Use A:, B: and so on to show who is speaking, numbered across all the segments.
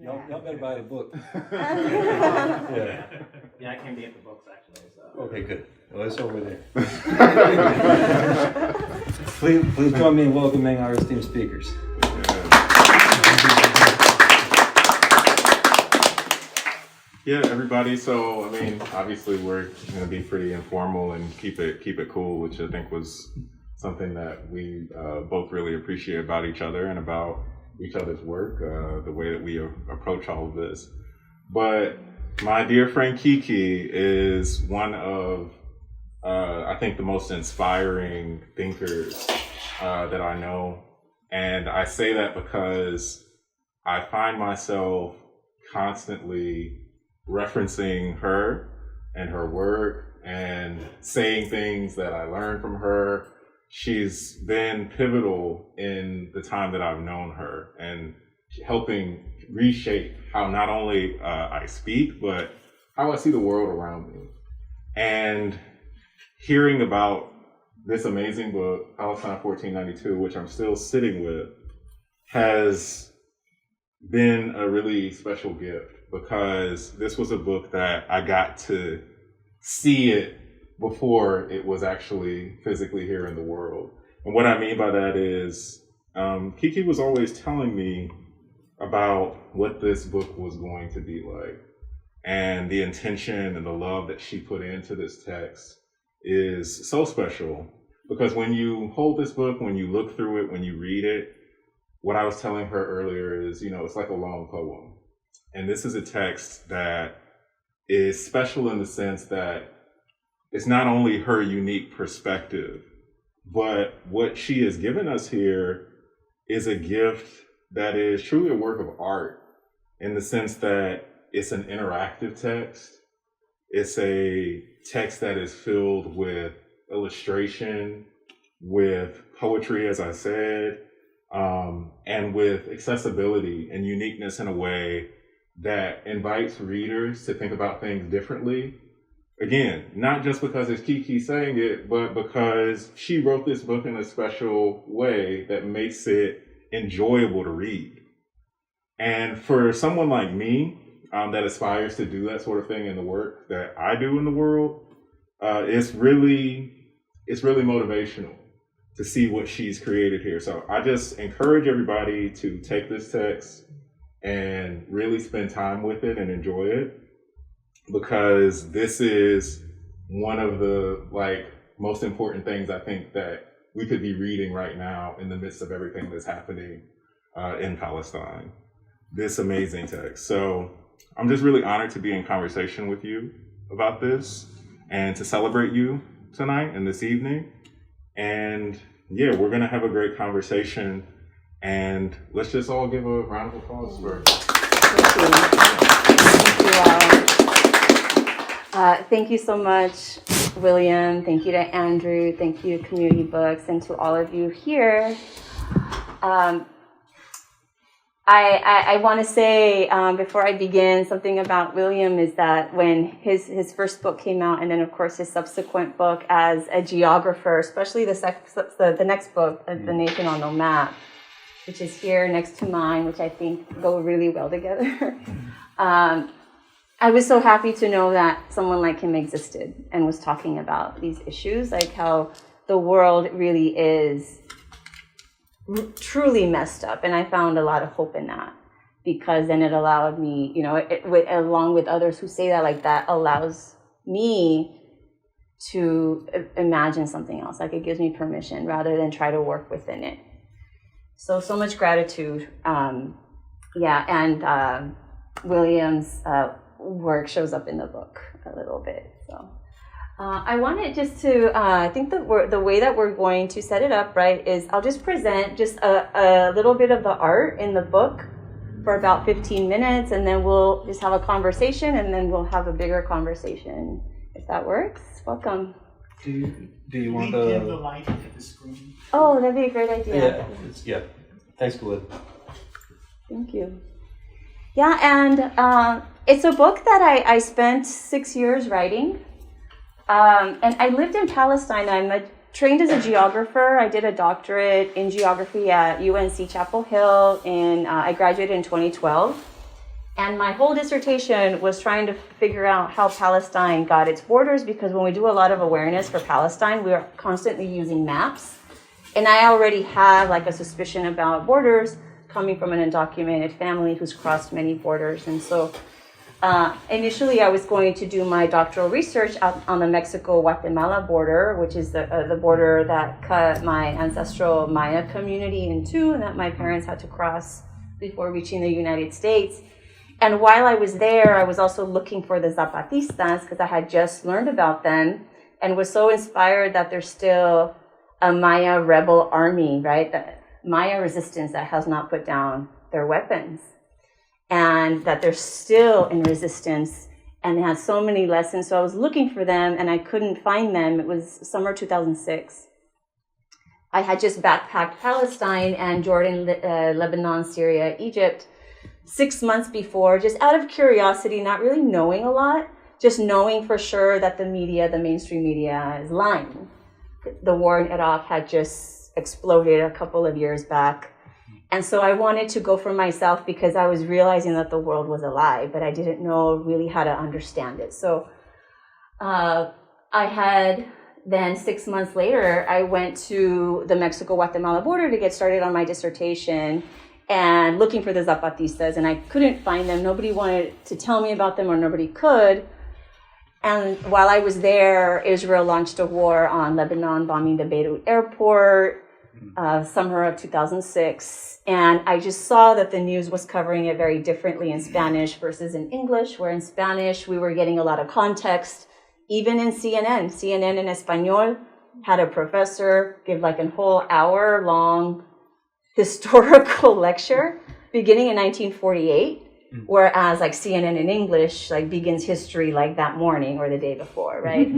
A: Y'all better buy the book.
B: Yeah, I came to get the books actually. So.
A: Okay, good. Well, it's over there. Please join me in welcoming our esteemed speakers.
C: Yeah, everybody. So, I mean, obviously we're going to be pretty informal and keep it cool, which I think was something that we both really appreciate about each other and about each other's work, the way that we approach all of this. But my dear friend Kiki is one of, I think, the most inspiring thinkers that I know. And I say that because I find myself constantly referencing her and her work and saying things that I learned from her. She's been pivotal in the time that I've known her and helping reshape how not only I speak, but how I see the world around me. And hearing about this amazing book, Palestine 1492, which I'm still sitting with, has been a really special gift because this was a book that I got to see it before it was actually physically here in the world. And what I mean by that is Kiki was always telling me about what this book was going to be like. And the intention and the love that she put into this text is so special because when you hold this book, when you look through it, when you read it, what I was telling her earlier is, it's like a long poem. And this is a text that is special in the sense that it's not only her unique perspective, but what she has given us here is a gift that is truly a work of art in the sense that it's an interactive text. It's a text that is filled with illustration, with poetry, as I said, and with accessibility and uniqueness in a way that invites readers to think about things differently. Again, not just because it's Kiki saying it, but because she wrote this book in a special way that makes it enjoyable to read. And for someone like me that aspires to do that sort of thing in the work that I do in the world, it's really motivational to see what she's created here. So I just encourage everybody to take this text and really spend time with it and enjoy it, because this is one of the most important things I think that we could be reading right now in the midst of everything that's happening in Palestine. This amazing text. So I'm just really honored to be in conversation with you about this and to celebrate you tonight and this evening. And yeah, we're gonna have a great conversation, and let's just all give a round of applause for
D: Thank you so much, William. Thank you to Andrew. Thank you to Community Books and to all of you here. I want to say before I begin something about William is that when his first book came out, and then of course his subsequent book as a geographer, especially the next book, The Nation on the Map, which is here next to mine, which I think go really well together. I was so happy to know that someone like him existed and was talking about these issues, like how the world really is truly messed up. And I found a lot of hope in that, because then it allowed me, along with others who say that, like that allows me to imagine something else. Like it gives me permission rather than try to work within it. So much gratitude. William's work shows up in the book a little bit. So I wanted just to, I think the way that we're going to set it up, right, is I'll just present just a little bit of the art in the book for about 15 minutes, and then we'll just have a conversation, and then we'll have a bigger conversation, if that works. Welcome.
A: Do you want
E: the light to the screen?
D: Oh, that'd be a great idea.
A: Yeah. Thanks, Glenn.
D: Thank you. Yeah, and it's a book that I spent 6 years writing. And I lived in Palestine. I'm a trained as a geographer. I did a doctorate in geography at UNC Chapel Hill, and I graduated in 2012. And my whole dissertation was trying to figure out how Palestine got its borders, because when we do a lot of awareness for Palestine, we are constantly using maps. And I already have like a suspicion about borders coming from an undocumented family who's crossed many borders. And so initially I was going to do my doctoral research out on the Mexico-Guatemala border, which is the border that cut my ancestral Maya community in two, and that my parents had to cross before reaching the United States. And while I was there, I was also looking for the Zapatistas, because I had just learned about them and was so inspired that there's still a Maya rebel army, right? The Maya resistance that has not put down their weapons, and that they're still in resistance, and they had so many lessons. So I was looking for them and I couldn't find them. It was summer 2006. I had just backpacked Palestine and Jordan, Lebanon, Syria, Egypt 6 months before, just out of curiosity, not really knowing a lot, just knowing for sure that the media, the mainstream media, is lying. The war in Iraq had just exploded a couple of years back. And so I wanted to go for myself because I was realizing that the world was a lie, but I didn't know really how to understand it. So I had then 6 months later, I went to the Mexico-Guatemala border to get started on my dissertation, and looking for the Zapatistas, and I couldn't find them. Nobody wanted to tell me about them, or nobody could. And while I was there, Israel launched a war on Lebanon, bombing the Beirut airport, summer of 2006. And I just saw that the news was covering it very differently in Spanish versus in English, where in Spanish, we were getting a lot of context, even in CNN. CNN in Espanol had a professor give like a whole hour-long historical lecture beginning in 1948, whereas like CNN in English like begins history like that morning or the day before, right?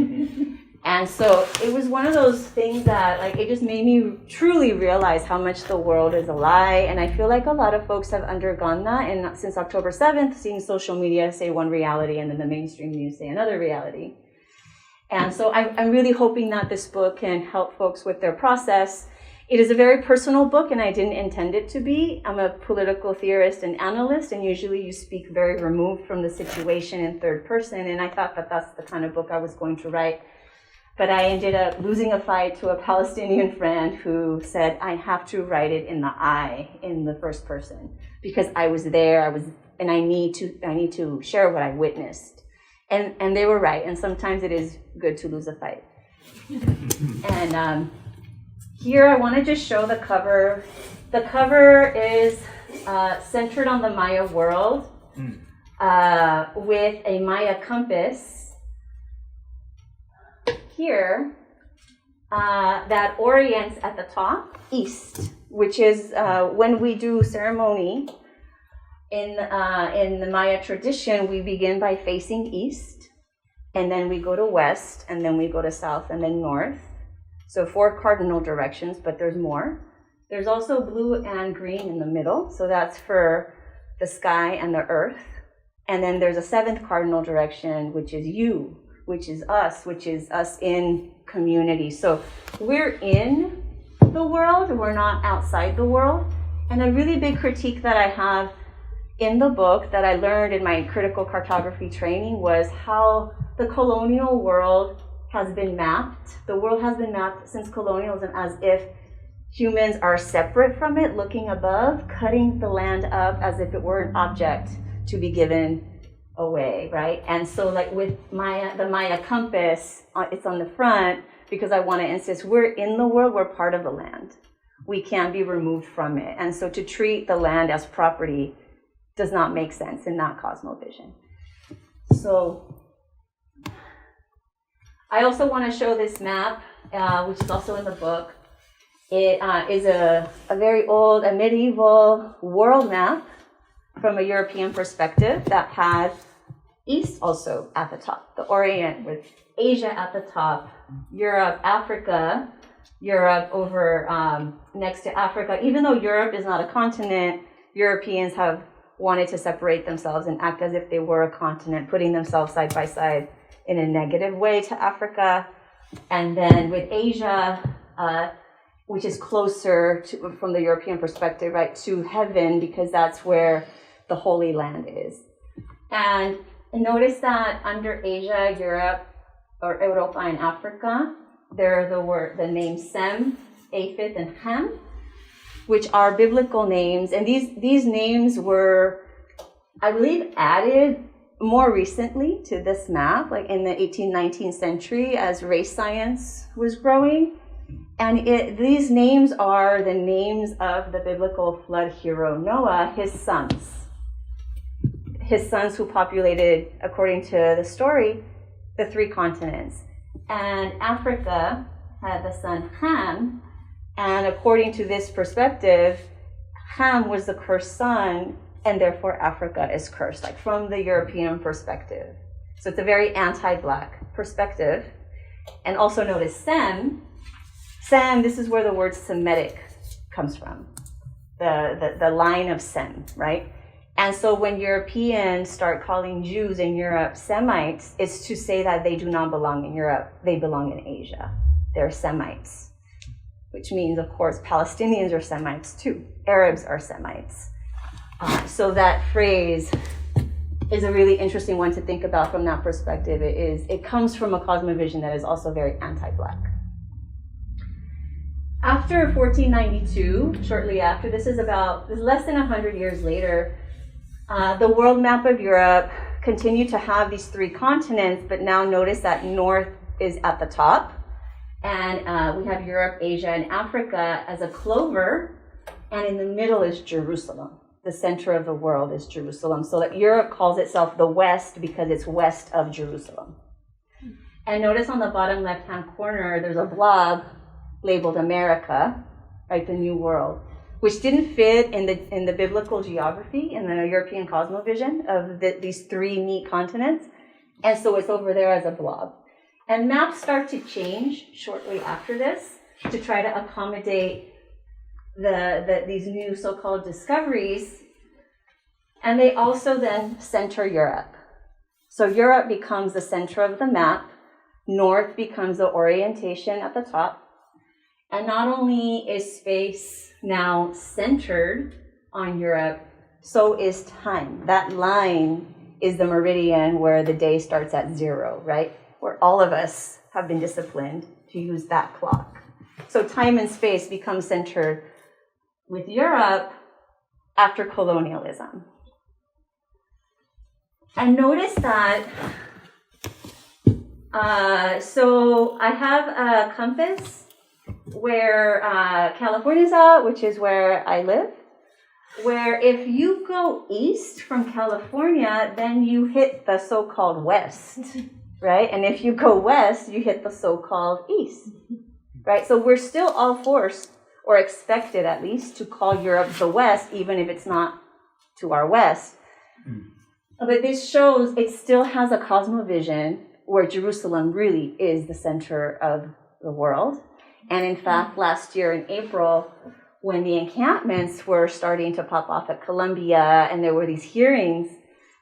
D: And so it was one of those things that like it just made me truly realize how much the world is a lie. And I feel like a lot of folks have undergone that, and since October 7th, seeing social media say one reality and then the mainstream news say another reality. And so I'm really hoping that this book can help folks with their process. It is a very personal book, and I didn't intend it to be. I'm a political theorist and analyst, and usually you speak very removed from the situation in third person, and I thought that that's the kind of book I was going to write. But I ended up losing a fight to a Palestinian friend who said, I have to write it in the I, in the first person, because I was there, and I need to share what I witnessed. And they were right, and sometimes it is good to lose a fight. And here I want to just show the cover. The cover is centered on the Maya world with a Maya compass here that orients at the top east, which is when we do ceremony in the Maya tradition, we begin by facing east, and then we go to west, and then we go to south, and then north. So 4 cardinal directions, but there's more. There's also blue and green in the middle, so that's for the sky and the earth. And then there's a 7th cardinal direction, which is you, which is us in community. So we're in the world, we're not outside the world. And a really big critique that I have in the book that I learned in my critical cartography training was how the colonial world has been mapped. The world has been mapped since colonialism as if humans are separate from it, looking above, cutting the land up as if it were an object to be given away, right? And so like with the Maya compass, it's on the front because I want to insist we're in the world, we're part of the land. We can't be removed from it. And so to treat the land as property does not make sense in that cosmovision. So I also want to show this map, which is also in the book. It is a very old, a medieval world map from a European perspective that has East also at the top, the Orient with Asia at the top, Europe, Africa, Europe over next to Africa. Even though Europe is not a continent, Europeans have wanted to separate themselves and act as if they were a continent, putting themselves side by side in a negative way to Africa. And then with Asia, which is closer to, from the European perspective, right, to heaven, because that's where the Holy Land is. And notice that under Asia, Europe, or Europa and Africa, there are the names Sem, Aphith, and Ham, which are biblical names. And these names were, I believe, added more recently to this map, like in the 18th, 19th century, as race science was growing. And these names are the names of the biblical flood hero Noah, his sons who populated, according to the story, the 3 continents. And Africa had the son Ham, and according to this perspective, Ham was the cursed son, and therefore Africa is cursed, like from the European perspective. So it's a very anti-Black perspective. And also notice Sem, this is where the word Semitic comes from, the line of Sem, right? And so when Europeans start calling Jews in Europe Semites, it's to say that they do not belong in Europe, they belong in Asia. They're Semites, which means, of course, Palestinians are Semites too. Arabs are Semites. So that phrase is a really interesting one to think about from that perspective. It comes from a cosmovision that is also very anti-Black. After 1492, shortly after, this is less than 100 years later, the world map of Europe continued to have these 3 continents, but now notice that north is at the top. And we have Europe, Asia, and Africa as a clover, and in the middle is Jerusalem. The center of the world is Jerusalem. So that Europe calls itself the West because it's west of Jerusalem. And notice on the bottom left-hand corner, there's a blob labeled America, right, the New World, which didn't fit in the biblical geography, in the European cosmovision of these 3 neat continents. And so it's over there as a blob. And maps start to change shortly after this to try to accommodate these new so-called discoveries. And they also then center Europe. So Europe becomes the center of the map. North becomes the orientation at the top. And not only is space now centered on Europe, so is time. That line is the meridian where the day starts at 0, right? Where all of us have been disciplined to use that clock. So time and space become centered with Europe after colonialism. And notice that, so I have a compass where California's at, which is where I live, where if you go east from California, then you hit the so-called west, right? And if you go west, you hit the so-called east, right? So we're still all forced, or expected at least, to call Europe the West, even if it's not to our west. But this shows it still has a cosmovision where Jerusalem really is the center of the world. And in fact, last year in April, when the encampments were starting to pop off at Columbia, and there were these hearings,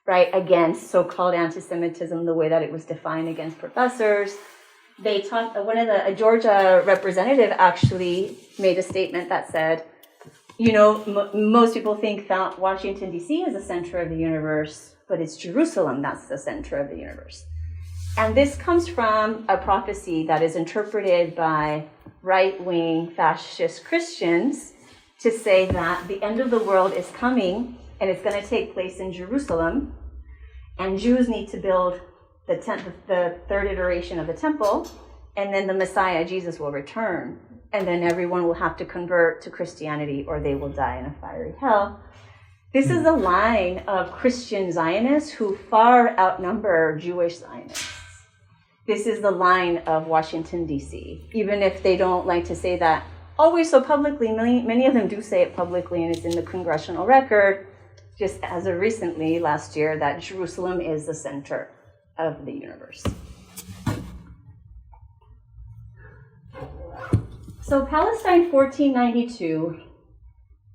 D: right, against so-called anti-Semitism, the way that it was defined against professors, they talked, a Georgia representative actually made a statement that said, you know, most people think that Washington, D.C. is the center of the universe, but it's Jerusalem that's the center of the universe. And this comes from a prophecy that is interpreted by right-wing fascist Christians to say that the end of the world is coming and it's going to take place in Jerusalem, and Jews need to build the third iteration of the temple, and then the Messiah, Jesus, will return. And then everyone will have to convert to Christianity or they will die in a fiery hell. This is a line of Christian Zionists who far outnumber Jewish Zionists. This is the line of Washington, D.C. Even if they don't like to say that always so publicly, many of them do say it publicly, and it's in the congressional record, just as of recently, last year, that Jerusalem is the center of the universe. So Palestine 1492,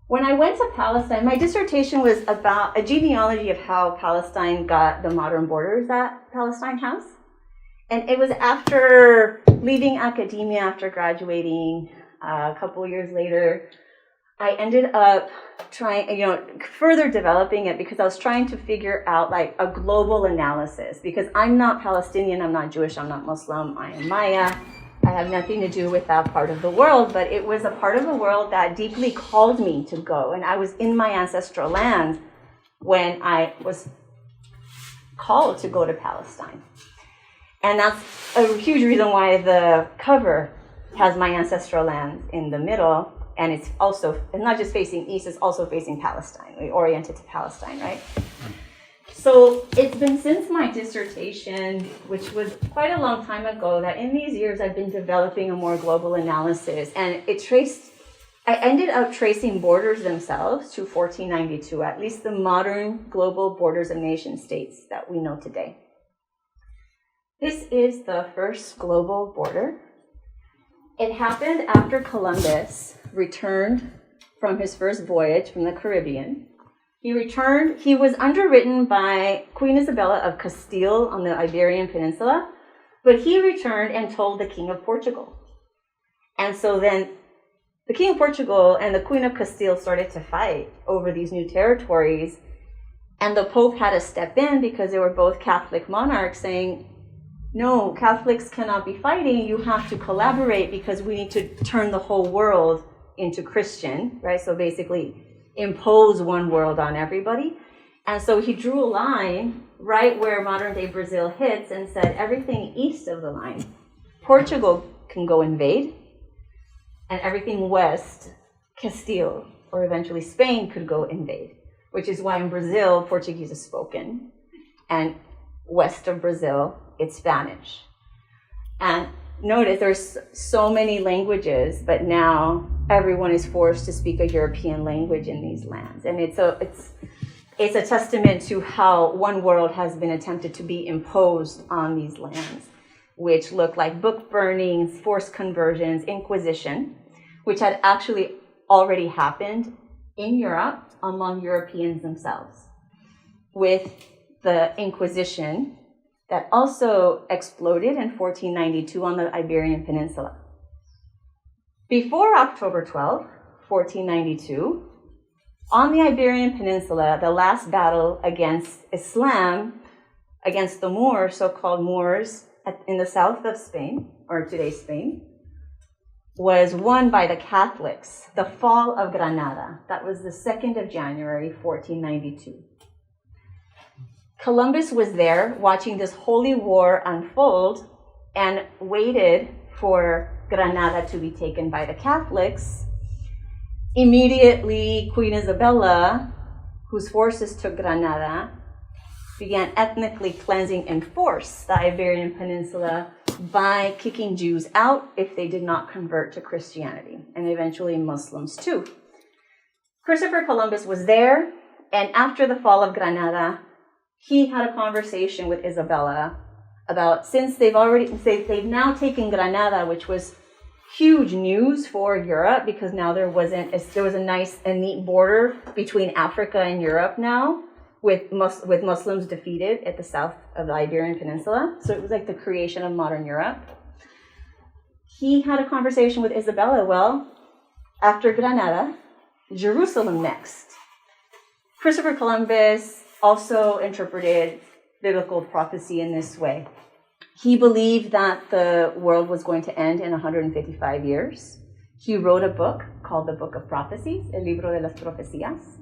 D: when I went to Palestine, my dissertation was about a genealogy of how Palestine got the modern borders that Palestine has. And it was after leaving academia, after graduating, a couple years later, I ended up trying, further developing it because I was trying to figure out like a global analysis, because I'm not Palestinian, I'm not Jewish, I'm not Muslim, I am Maya. I have nothing to do with that part of the world, but it was a part of the world that deeply called me to go. And I was in my ancestral land when I was called to go to Palestine. And that's a huge reason why the cover has my ancestral land in the middle. And it's not just facing east, it's also facing Palestine, oriented to Palestine, right? So it's been since my dissertation, which was quite a long time ago, that in these years I've been developing a more global analysis. And I ended up tracing borders themselves to 1492, at least the modern global borders of nation states that we know today. This is the first global border. It happened after Columbus returned from his first voyage from the Caribbean. He was underwritten by Queen Isabella of Castile on the Iberian Peninsula, but he returned and told the King of Portugal. And so then the King of Portugal and the Queen of Castile started to fight over these new territories, and the Pope had to step in because they were both Catholic monarchs saying, no, Catholics cannot be fighting, you have to collaborate because we need to turn the whole world into Christian, right? So basically impose one world on everybody. And so he drew a line right where modern day Brazil hits and said everything east of the line, Portugal can go invade, and everything west, Castile, or eventually Spain, could go invade, which is why in Brazil, Portuguese is spoken, and west of Brazil, it's Spanish. And notice there's so many languages, but now everyone is forced to speak a European language in these lands. And it's a testament to how one world has been attempted to be imposed on these lands, which look like book burnings, forced conversions, Inquisition, which had actually already happened in Europe among Europeans themselves, with the Inquisition that also exploded in 1492 on the Iberian Peninsula. Before October 12, 1492, on the Iberian Peninsula, the last battle against Islam, against the Moors, so-called Moors in the south of Spain, or today's Spain, was won by the Catholics, the fall of Granada. That was the 2nd of January, 1492. Columbus was there watching this holy war unfold and waited for Granada to be taken by the Catholics. Immediately, Queen Isabella, whose forces took Granada, began ethnically cleansing in force the Iberian Peninsula by kicking Jews out if they did not convert to Christianity, and eventually Muslims too. Christopher Columbus was there, and after the fall of Granada, he had a conversation with Isabella about, since they've now taken Granada, which was huge news for Europe because now there was a nice and neat border between Africa and Europe now, with Muslims defeated at the south of the Iberian Peninsula. So it was like the creation of modern Europe. He had a conversation with Isabella. Well, after Granada, Jerusalem next. Christopher Columbus also interpreted biblical prophecy in this way. He believed that the world was going to end in 155 years. He wrote a book called the Book of Prophecies, El Libro de las Profecías,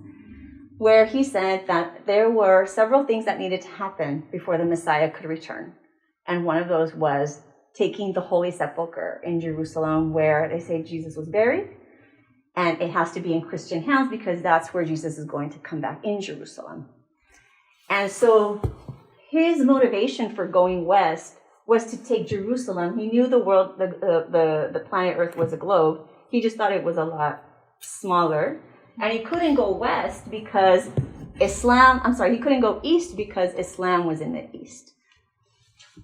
D: where he said that there were several things that needed to happen before the Messiah could return. And one of those was taking the Holy Sepulchre in Jerusalem, where they say Jesus was buried. And it has to be in Christian hands because that's where Jesus is going to come back, in Jerusalem. And so his motivation for going west was to take Jerusalem. He knew the world, the planet Earth was a globe. He just thought it was a lot smaller. And he couldn't go west because he couldn't go east because Islam was in the east.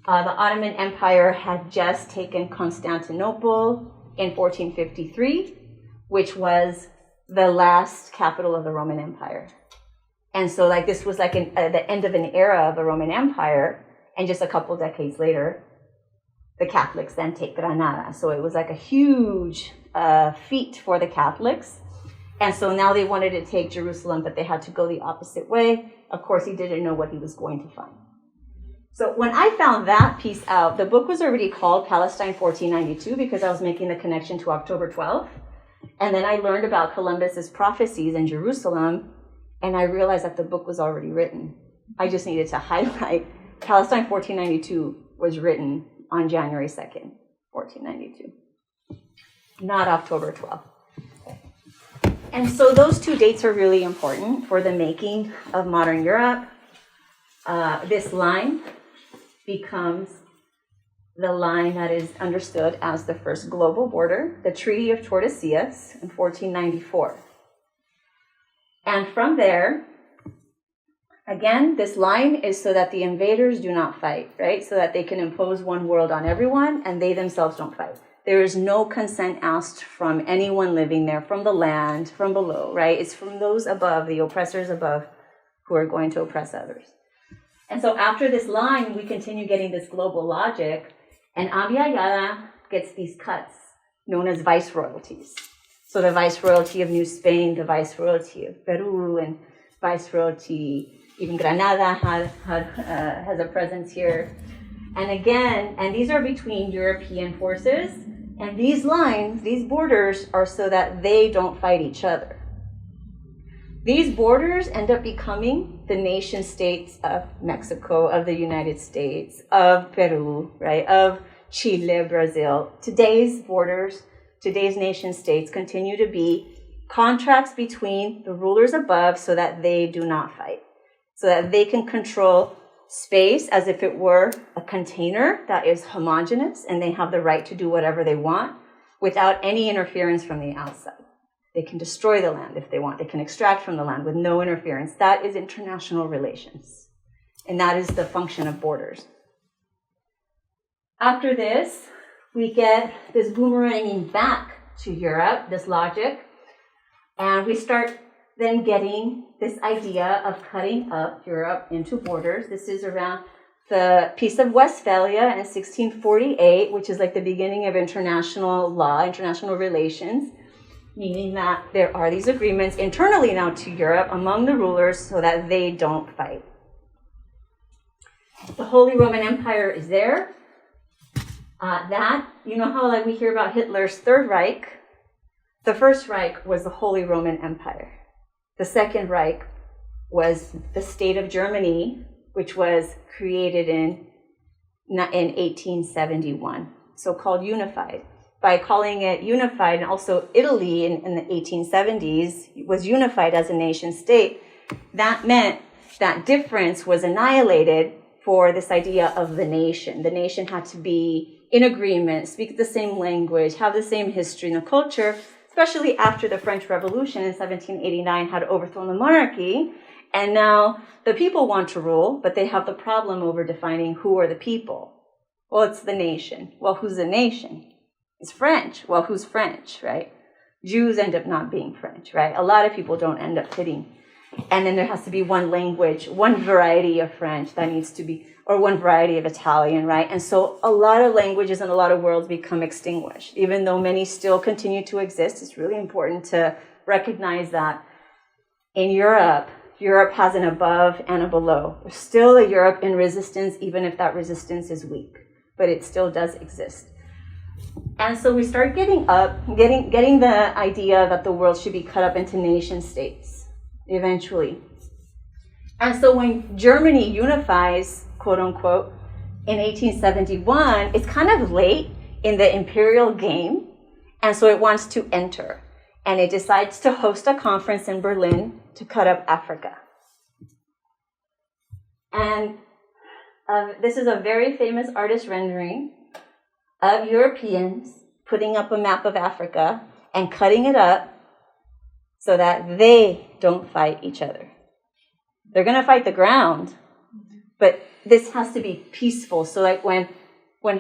D: The Ottoman Empire had just taken Constantinople in 1453, which was the last capital of the Roman Empire. And so this was the end of an era of the Roman Empire. And just a couple decades later, the Catholics then take Granada. So it was like a huge feat for the Catholics. And so now they wanted to take Jerusalem, but they had to go the opposite way. Of course, he didn't know what he was going to find. So when I found that piece out, the book was already called Palestine 1492 because I was making the connection to October 12th. And then I learned about Columbus's prophecies in Jerusalem, and I realized that the book was already written. I just needed to highlight Palestine 1492 was written on January 2nd, 1492, not October 12th. And so those two dates are really important for the making of modern Europe. This line becomes the line that is understood as the first global border, the Treaty of Tordesillas in 1494. And from there, again, this line is so that the invaders do not fight, right? So that they can impose one world on everyone and they themselves don't fight. There is no consent asked from anyone living there, from the land, from below, right? It's from those above, the oppressors above, who are going to oppress others. And so after this line, we continue getting this global logic, and Abiyayala gets these cuts known as viceroyalties. So the viceroyalty of New Spain, the viceroyalty of Peru, and viceroyalty, even Granada has a presence here. And again, and these are between European forces, and these lines, these borders, are so that they don't fight each other. These borders end up becoming the nation states of Mexico, of the United States, of Peru, right, of Chile, Brazil. Today's borders, today's nation states continue to be contracts between the rulers above so that they do not fight, so that they can control space as if it were a container that is homogeneous and they have the right to do whatever they want without any interference from the outside. They can destroy the land if they want. They can extract from the land with no interference. That is international relations. And that is the function of borders. After this, we get this boomeranging back to Europe, this logic, and we start then getting this idea of cutting up Europe into borders. This is around the Peace of Westphalia in 1648, which is like the beginning of international law, international relations, meaning that there are these agreements internally now to Europe among the rulers so that they don't fight. The Holy Roman Empire is there. You know how like we hear about Hitler's Third Reich? The First Reich was the Holy Roman Empire. The Second Reich was the state of Germany, which was created in 1871, so-called unified. By calling it unified, and also Italy in the 1870s was unified as a nation state, that meant that difference was annihilated for this idea of the nation. The nation had to be in agreement, speak the same language, have the same history and the culture, especially after the French Revolution in 1789 had overthrown the monarchy. And now the people want to rule, but they have the problem over defining who are the people. Well, it's the nation. Well, who's the nation? It's French. Well, who's French, right? Jews end up not being French, right? A lot of people don't end up fitting. And then there has to be one language, one variety of French that needs to be, or one variety of Italian, right? And so a lot of languages and a lot of worlds become extinguished. Even though many still continue to exist, it's really important to recognize that in Europe, Europe has an above and a below. There's still a Europe in resistance, even if that resistance is weak, but it still does exist. And so we start getting the idea that the world should be cut up into nation states eventually. And so when Germany unifies, quote unquote, in 1871, it's kind of late in the imperial game. And so it wants to enter. And it decides to host a conference in Berlin to cut up Africa. And this is a very famous artist rendering of Europeans putting up a map of Africa and cutting it up so that they don't fight each other. They're going to fight the ground, but this has to be peaceful. So like when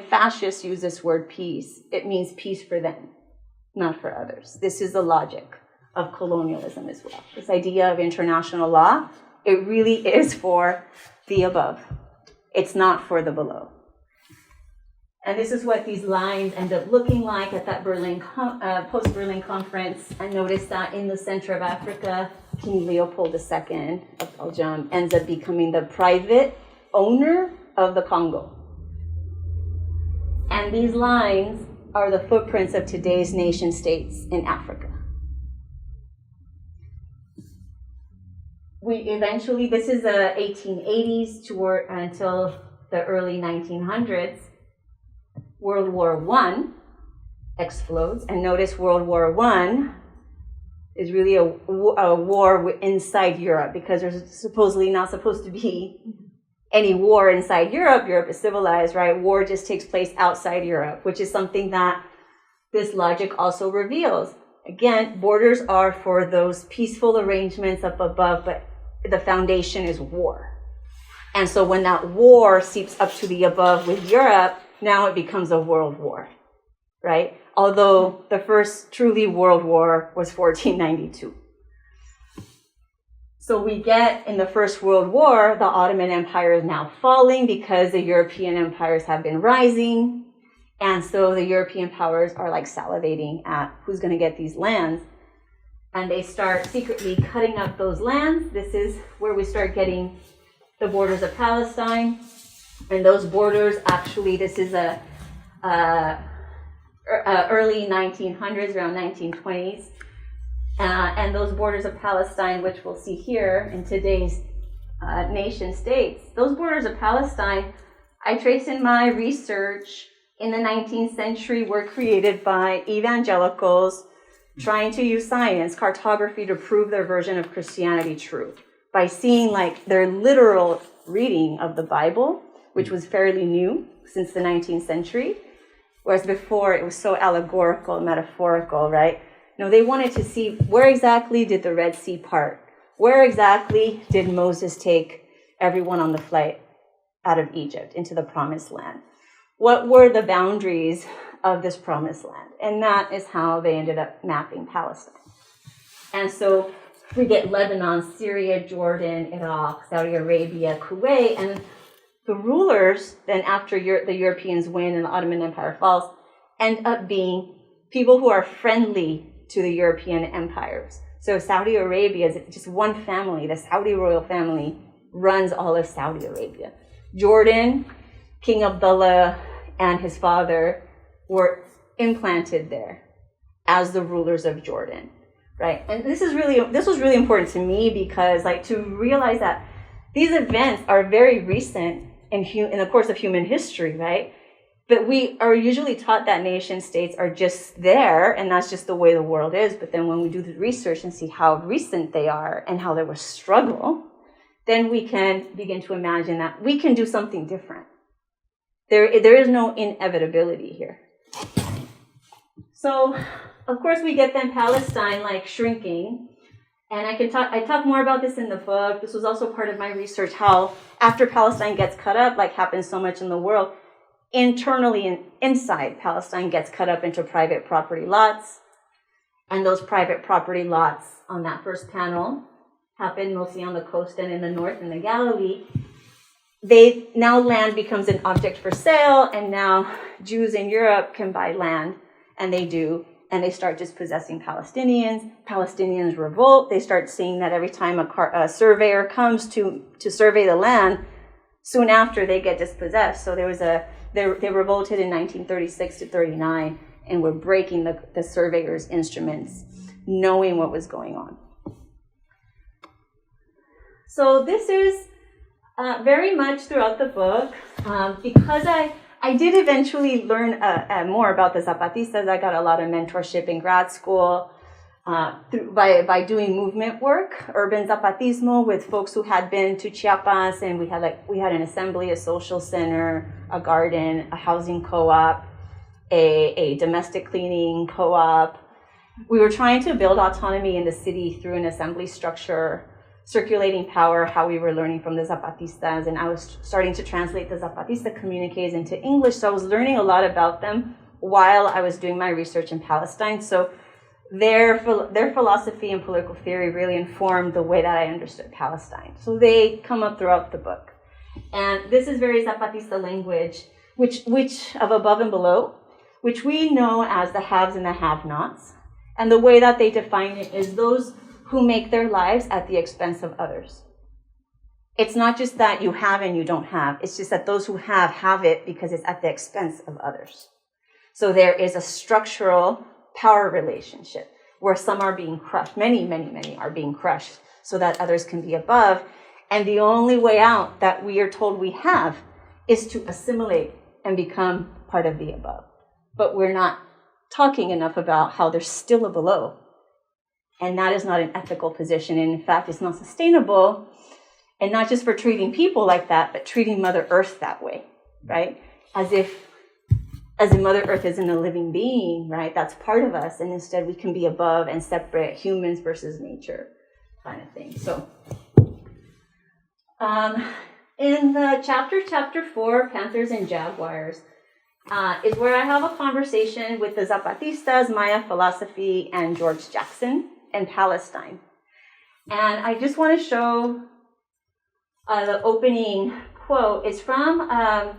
D: fascists use this word peace, it means peace for them, not for others. This is the logic of colonialism as well. This idea of international law, it really is for the above. It's not for the below. And this is what these lines end up looking like at that post-Berlin conference. And notice that in the center of Africa, King Leopold II of Belgium ends up becoming the private owner of the Congo. And these lines are the footprints of today's nation states in Africa. This is the 1880s until the early 1900s. World War I explodes, and notice World War I is really a war inside Europe, because there's supposedly not supposed to be any war inside Europe. Europe is civilized, right? War just takes place outside Europe, which is something that this logic also reveals. Again, borders are for those peaceful arrangements up above, but the foundation is war. And so when that war seeps up to the above with Europe, now it becomes a world war, right? Although the first truly world war was 1492. So we get in the First World War, the Ottoman Empire is now falling because the European empires have been rising. And so the European powers are like salivating at who's going to get these lands. And they start secretly cutting up those lands. This is where we start getting the borders of Palestine. And those borders, actually, this is early 1900s, around 1920s. And those borders of Palestine, which we'll see here in today's nation states, those borders of Palestine, I trace in my research in the 19th century, were created by evangelicals trying to use science, cartography, to prove their version of Christianity true by seeing like their literal reading of the Bible, which was fairly new since the 19th century, whereas before it was so allegorical, metaphorical, right? No, they wanted to see where exactly did the Red Sea part? Where exactly did Moses take everyone on the flight out of Egypt into the Promised Land? What were the boundaries of this Promised Land? And that is how they ended up mapping Palestine. And so we get Lebanon, Syria, Jordan, Iraq, Saudi Arabia, Kuwait, and the rulers, then after the Europeans win and the Ottoman Empire falls, end up being people who are friendly to the European empires. So Saudi Arabia is just one family. The Saudi royal family runs all of Saudi Arabia. Jordan, King Abdullah and his father were implanted there as the rulers of Jordan, right? And this was really important to me, because like to realize that these events are very recent in the course of human history, right? But we are usually taught that nation states are just there, and that's just the way the world is. But then when we do the research and see how recent they are and how there was struggle, then we can begin to imagine that we can do something different. There is no inevitability here. So, of course, we get then Palestine like shrinking. And I talk more about this in the book. This was also part of my research, how after Palestine gets cut up, like happens so much in the world, internally and inside Palestine gets cut up into private property lots. And those private property lots on that first panel happen mostly on the coast and in the north in the Galilee. Now land becomes an object for sale, and now Jews in Europe can buy land, and they do. And they start dispossessing Palestinians. Palestinians revolt. They start seeing that every time a surveyor comes to survey the land, soon after they get dispossessed. So they revolted in 1936 to 39 and were breaking the surveyor's instruments, knowing what was going on. So this is very much throughout the book, because I did eventually learn more about the Zapatistas. I got a lot of mentorship in grad school by doing movement work, urban Zapatismo, with folks who had been to Chiapas, and we had an assembly, a social center, a garden, a housing co-op, a domestic cleaning co-op. We were trying to build autonomy in the city through an assembly structure, circulating power, how we were learning from the Zapatistas, and I was starting to translate the Zapatista communiques into English, so I was learning a lot about them while I was doing my research in Palestine. So their philosophy and political theory really informed the way that I understood Palestine. So they come up throughout the book. And this is very Zapatista language. which of above and below, which we know as the haves and the have-nots. And the way that they define it is those who make their lives at the expense of others. It's not just that you have and you don't have. It's just that those who have it because it's at the expense of others. So there is a structural power relationship where some are being crushed. Many are being crushed so that others can be above. And the only way out that we are told we have is to assimilate and become part of the above. But we're not talking enough about how there's still a below. And that is not an ethical position. And in fact, it's not sustainable. And not just for treating people like that, but treating Mother Earth that way, right? As if Mother Earth isn't a living being, right? That's part of us. And instead we can be above and separate humans versus nature kind of thing. So in the chapter 4, Panthers and Jaguars, is where I have a conversation with the Zapatistas, Maya philosophy, and George Jackson in Palestine. And I just want to show the opening quote. It's from a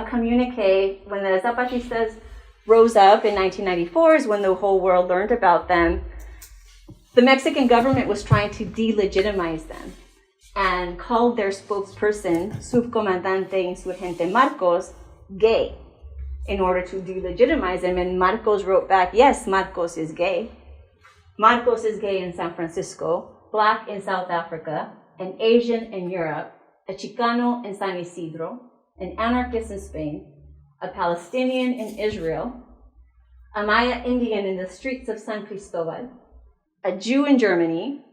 D: communique when the Zapatistas rose up in 1994, is when the whole world learned about them. The Mexican government was trying to delegitimize them and called their spokesperson, Subcomandante Insurgente Marcos, gay in order to delegitimize him. And Marcos wrote back, yes, Marcos is gay. Marcos is gay in San Francisco, Black in South Africa, an Asian in Europe, a Chicano in San Isidro, an anarchist in Spain, a Palestinian in Israel, a Maya Indian in the streets of San Cristobal, a Jew in Germany,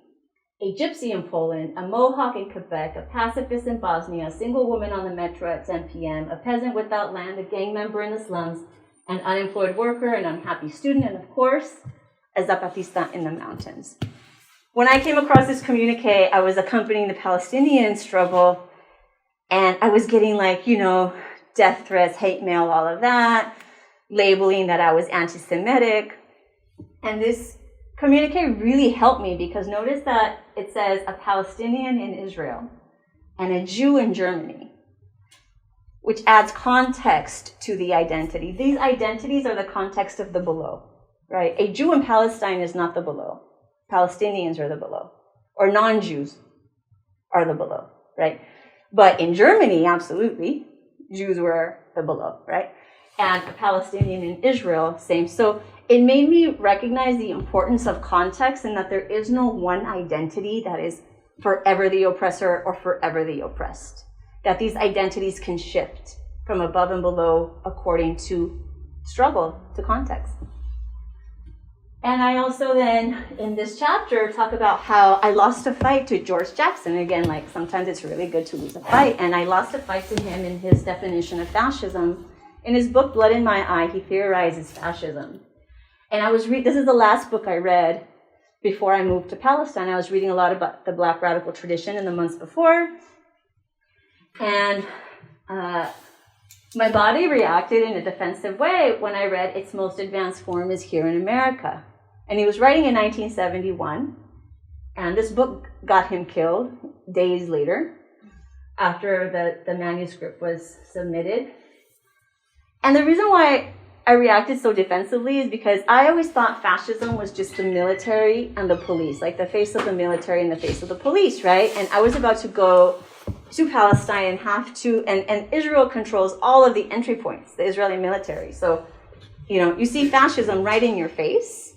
D: a Gypsy in Poland, a Mohawk in Quebec, a pacifist in Bosnia, a single woman on the metro at 10 p.m., a peasant without land, a gang member in the slums, an unemployed worker, an unhappy student, and of course, a Zapatista in the mountains. When I came across this communique, I was accompanying the Palestinian struggle, and I was getting death threats, hate mail, all of that, labeling that I was anti-Semitic. And this communique really helped me because notice that it says a Palestinian in Israel and a Jew in Germany, which adds context to the identity. These identities are the context of the below, right? A Jew in Palestine is not the below. Palestinians are the below, or non-Jews are the below, right? But in Germany, absolutely, Jews were the below, right? And a Palestinian in Israel, same. So it made me recognize the importance of context and that there is no one identity that is forever the oppressor or forever the oppressed. That these identities can shift from above and below according to struggle, to context. And I also then, in this chapter, talk about how I lost a fight to George Jackson. Again, sometimes it's really good to lose a fight. And I lost a fight to him in his definition of fascism. In his book, Blood in My Eye, he theorizes fascism. And this is the last book I read before I moved to Palestine. I was reading a lot about the Black radical tradition in the months before. And my body reacted in a defensive way when I read its most advanced form is here in America. And he was writing in 1971. And this book got him killed days later after the manuscript was submitted. And the reason why I reacted so defensively is because I always thought fascism was just the military and the police, like the face of the military and the face of the police, right? And I was about to go to Palestine and and Israel controls all of the entry points, the Israeli military. So, you see fascism right in your face.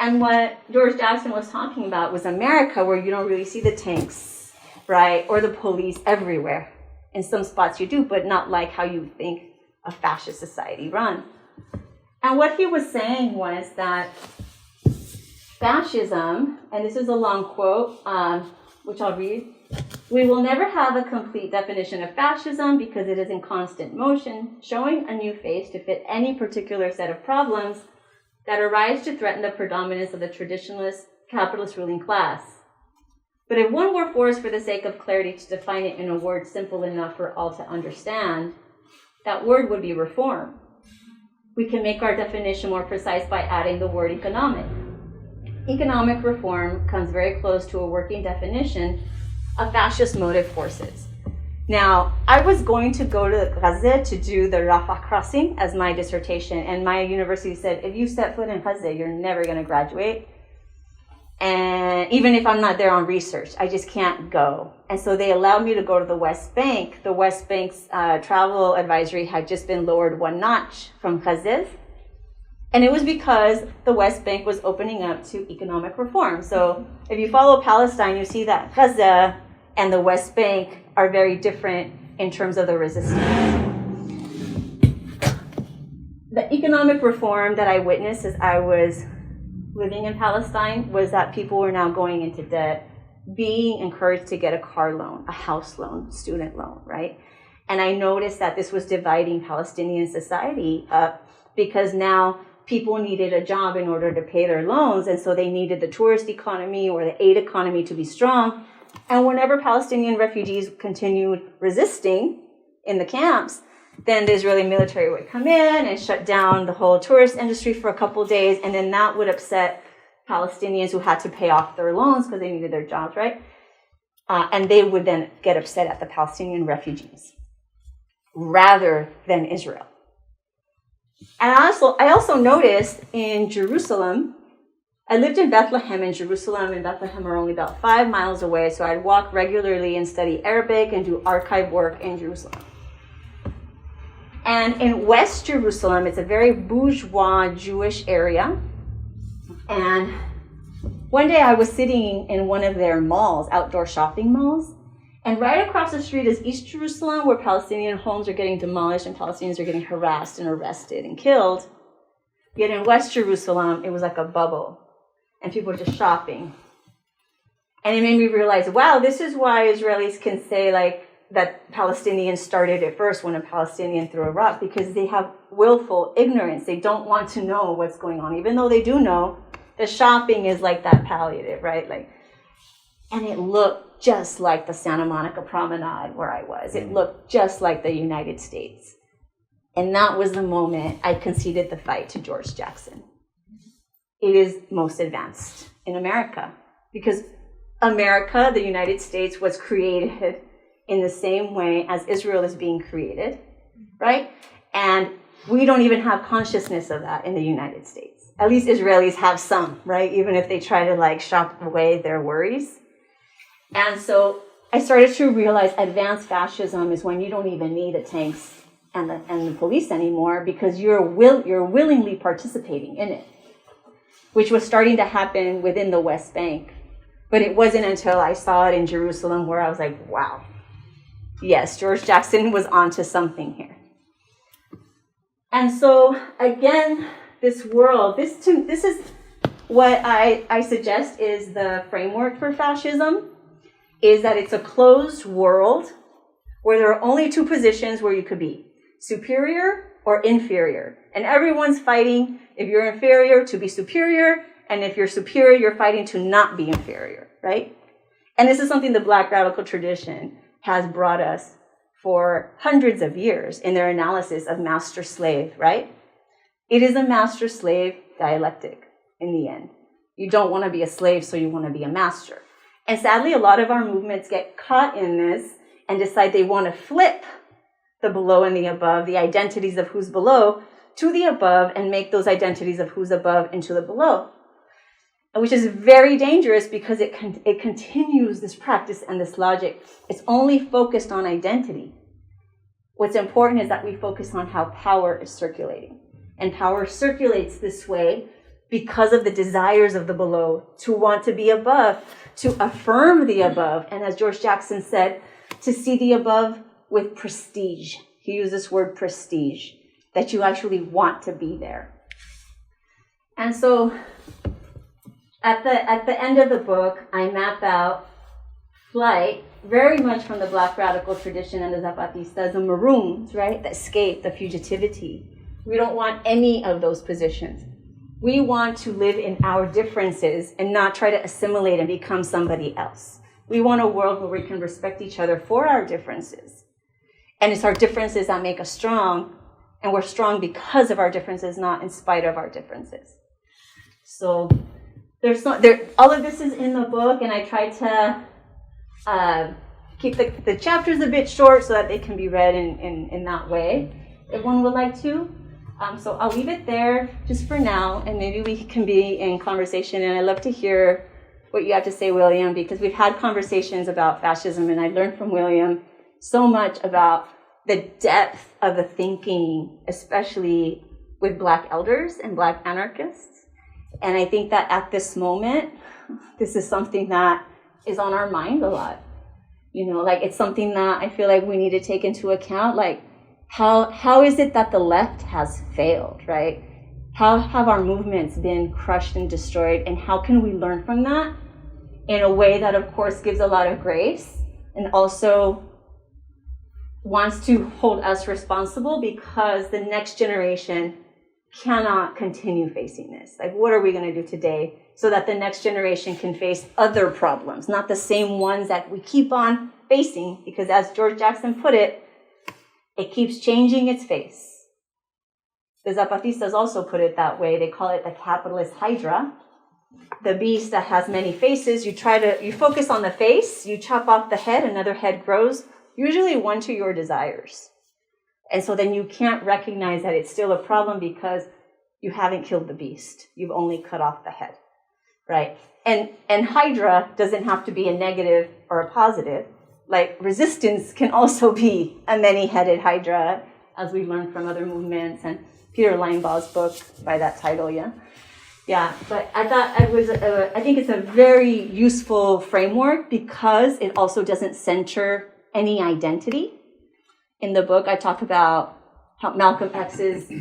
D: And what George Jackson was talking about was America, where you don't really see the tanks, right? Or the police everywhere. In some spots you do, but not like how you think a fascist society run. And what he was saying was that fascism, and this is a long quote, which I'll read, we will never have a complete definition of fascism because it is in constant motion, showing a new face to fit any particular set of problems that arise to threaten the predominance of the traditionalist capitalist ruling class. But if one were forced for the sake of clarity to define it in a word simple enough for all to understand, that word would be reform. We can make our definition more precise by adding the word economic. Economic reform comes very close to a working definition of fascist motive forces. Now, I was going to go to Gaza to do the Rafah crossing as my dissertation, and my university said, if you set foot in Gaza, you're never going to graduate. And even if I'm not there on research, I just can't go. And so they allowed me to go to the West Bank. The West Bank's travel advisory had just been lowered one notch from Gaza. And it was because the West Bank was opening up to economic reform. So if you follow Palestine, you see that Gaza and the West Bank are very different in terms of the resistance. The economic reform that I witnessed as I was living in Palestine was that people were now going into debt, being encouraged to get a car loan, a house loan, student loan, right? And I noticed that this was dividing Palestinian society up because now people needed a job in order to pay their loans, and so they needed the tourist economy or the aid economy to be strong. And whenever Palestinian refugees continued resisting in the camps, then the Israeli military would come in and shut down the whole tourist industry for a couple of days, and then that would upset Palestinians who had to pay off their loans because they needed their jobs, right? And they would then get upset at the Palestinian refugees rather than Israel. And I also noticed in Jerusalem, I lived in Bethlehem and Jerusalem and Bethlehem are only about 5 miles away, so I'd walk regularly and study Arabic and do archive work in Jerusalem. And in West Jerusalem, it's a very bourgeois Jewish area. And one day I was sitting in one of their malls, outdoor shopping malls, and right across the street is East Jerusalem, where Palestinian homes are getting demolished and Palestinians are getting harassed and arrested and killed. Yet in West Jerusalem, it was like a bubble, and people were just shopping. And it made me realize, wow, this is why Israelis can say like that Palestinians started it first when a Palestinian threw a rock, because they have willful ignorance. They don't want to know what's going on, even though they do know. The shopping is like that palliative, right? And it looked just like the Santa Monica Promenade where I was. It looked just like the United States. And that was the moment I conceded the fight to George Jackson. It is most advanced in America because America, the United States, was created in the same way as Israel is being created, right? And we don't even have consciousness of that in the United States. At least Israelis have some, right? Even if they try to shop away their worries. And so I started to realize advanced fascism is when you don't even need the tanks and the police anymore because you're willingly participating in it, which was starting to happen within the West Bank. But it wasn't until I saw it in Jerusalem where I was like, wow, yes, George Jackson was onto something here. And so again, this world, this is what I suggest is the framework for fascism, is that it's a closed world where there are only two positions where you could be, superior or inferior. And everyone's fighting, if you're inferior, to be superior, and if you're superior, you're fighting to not be inferior, right? And this is something the Black radical tradition has brought us for hundreds of years in their analysis of master-slave, right? It is a master-slave dialectic in the end. You don't want to be a slave, so you want to be a master. And sadly, a lot of our movements get caught in this and decide they want to flip the below and the above, the identities of who's below, to the above, and make those identities of who's above into the below. Which is very dangerous because it continues this practice and this logic. It's only focused on identity. What's important is that we focus on how power is circulating. And power circulates this way because of the desires of the below to want to be above, to affirm the above. And as George Jackson said, to see the above with prestige. He used this word prestige, that you actually want to be there. And so at the end of the book, I map out flight very much from the Black radical tradition and the Zapatistas, the maroons, right? The escape, the fugitivity. We don't want any of those positions. We want to live in our differences and not try to assimilate and become somebody else. We want a world where we can respect each other for our differences. And it's our differences that make us strong, and we're strong because of our differences, not in spite of our differences. So all of this is in the book, and I tried to keep the chapters a bit short so that they can be read in that way, if one would like to. So I'll leave it there just for now, and maybe we can be in conversation. And I'd love to hear what you have to say, William, because we've had conversations about fascism, and I learned from William so much about the depth of the thinking, especially with Black elders and Black anarchists. And I think that at this moment, this is something that is on our mind a lot. Like it's something that I feel like we need to take into account, like how is it that the left has failed, right? How have our movements been crushed and destroyed, and how can we learn from that in a way that, of course, gives a lot of grace and also wants to hold us responsible, because the next generation cannot continue facing this. Like, what are we going to do today so that the next generation can face other problems, not the same ones that we keep on facing? Because as George Jackson put it, it keeps changing its face. The Zapatistas also put it that way. They call it the capitalist hydra, the beast that has many faces. You focus on the face, you chop off the head, another head grows, usually one to your desires. And so then you can't recognize that it's still a problem because you haven't killed the beast. You've only cut off the head, right? And hydra doesn't have to be a negative or a positive. Like resistance can also be a many-headed hydra, as we've learned from other movements, and Peter Linebaug's book by that title, yeah. But I thought I think it's a very useful framework because it also doesn't center any identity. In the book, I talk about how Malcolm X's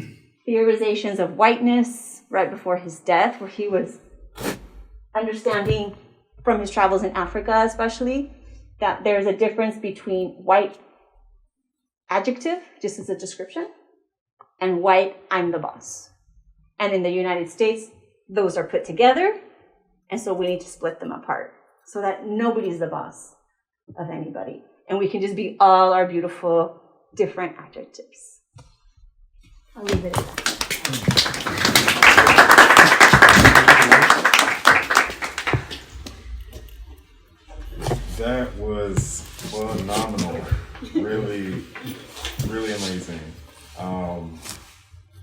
D: theorizations of whiteness right before his death, where he was understanding from his travels in Africa especially, that there's a difference between white adjective, just as a description, and white, I'm the boss. And in the United States, those are put together, and so we need to split them apart so that nobody's the boss of anybody. And we can just be all our beautiful, different adjectives. I'll leave it at that.
C: That was phenomenal. Really, really amazing.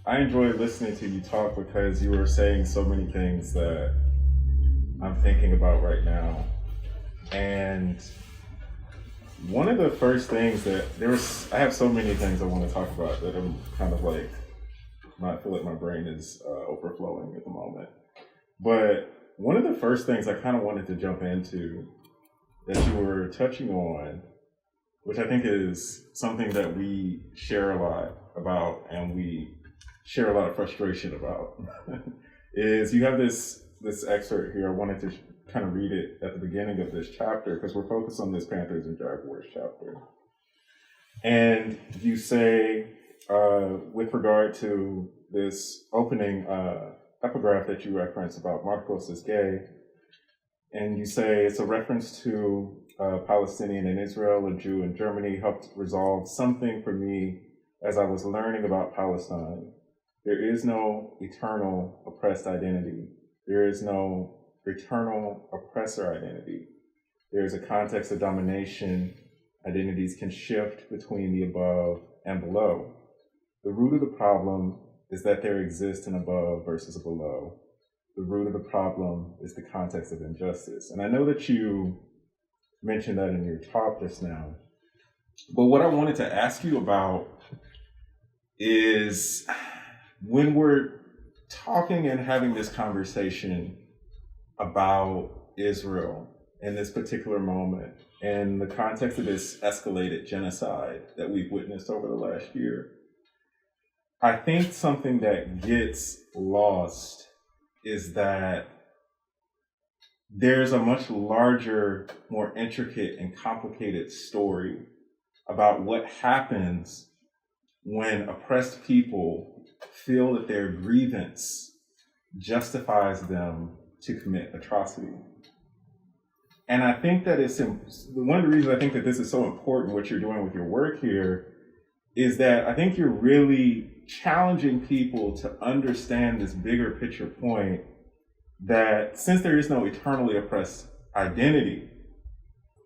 C: I enjoyed listening to you talk because you were saying so many things that I'm thinking about right now. And one of the first things that I have so many things I want to talk about that I'm kind of like, I feel like my brain is overflowing at the moment. But one of the first things I kind of wanted to jump into that you were touching on, which I think is something that we share a lot about and we share a lot of frustration about, is you have this excerpt here. I wanted to kind of read it at the beginning of this chapter because we're focused on this Panthers and Jaguars chapter. And you say, with regard to this opening epigraph that you reference about Marcos is gay, and you say it's a reference to Palestinian in Israel, a Jew in Germany, helped resolve something for me as I was learning about Palestine. There is no eternal oppressed identity. There is no eternal oppressor identity. There is a context of domination. Identities can shift between the above and below. The root of the problem is that there exists an above versus a below. The root of the problem is the context of injustice. And I know that you mentioned that in your talk just now. But what I wanted to ask you about is when we're talking and having this conversation about Israel in this particular moment, in the context of this escalated genocide that we've witnessed over the last year, I think something that gets lost is that there's a much larger, more intricate and complicated story about what happens when oppressed people feel that their grievance justifies them to commit atrocity. And I think that one of the reasons I think that this is so important, what you're doing with your work here, is that I think you're really challenging people to understand this bigger picture point that since there is no eternally oppressed identity,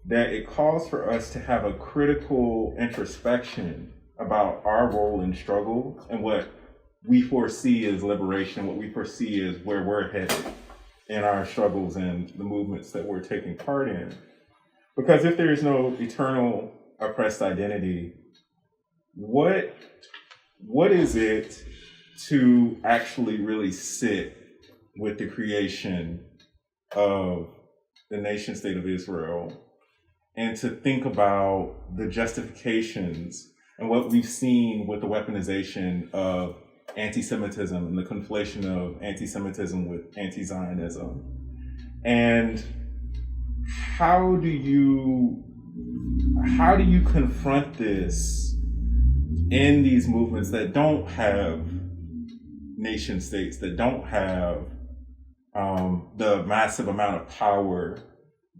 C: that it calls for us to have a critical introspection about our role in struggle and what we foresee as liberation, what we foresee as where we're headed in our struggles and the movements that we're taking part in. Because if there is no eternal oppressed identity, what is it to actually really sit with the creation of the nation state of Israel and to think about the justifications and what we've seen with the weaponization of anti-Semitism and the conflation of anti-Semitism with anti-Zionism? And how do you confront this in these movements that don't have nation states, that don't have the massive amount of power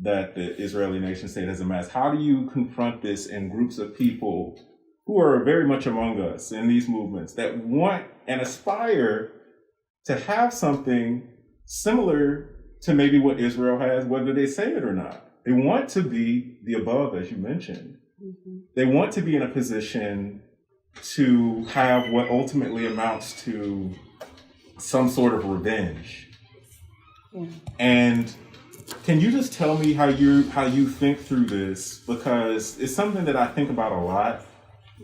C: that the Israeli nation state has amassed? How do you confront this in groups of people who are very much among us in these movements that want and aspire to have something similar to maybe what Israel has, whether they say it or not? They want to be the above, as you mentioned. Mm-hmm. They want to be in a position to have what ultimately amounts to some sort of revenge. Yeah. And can you just tell me how you think through this? Because it's something that I think about a lot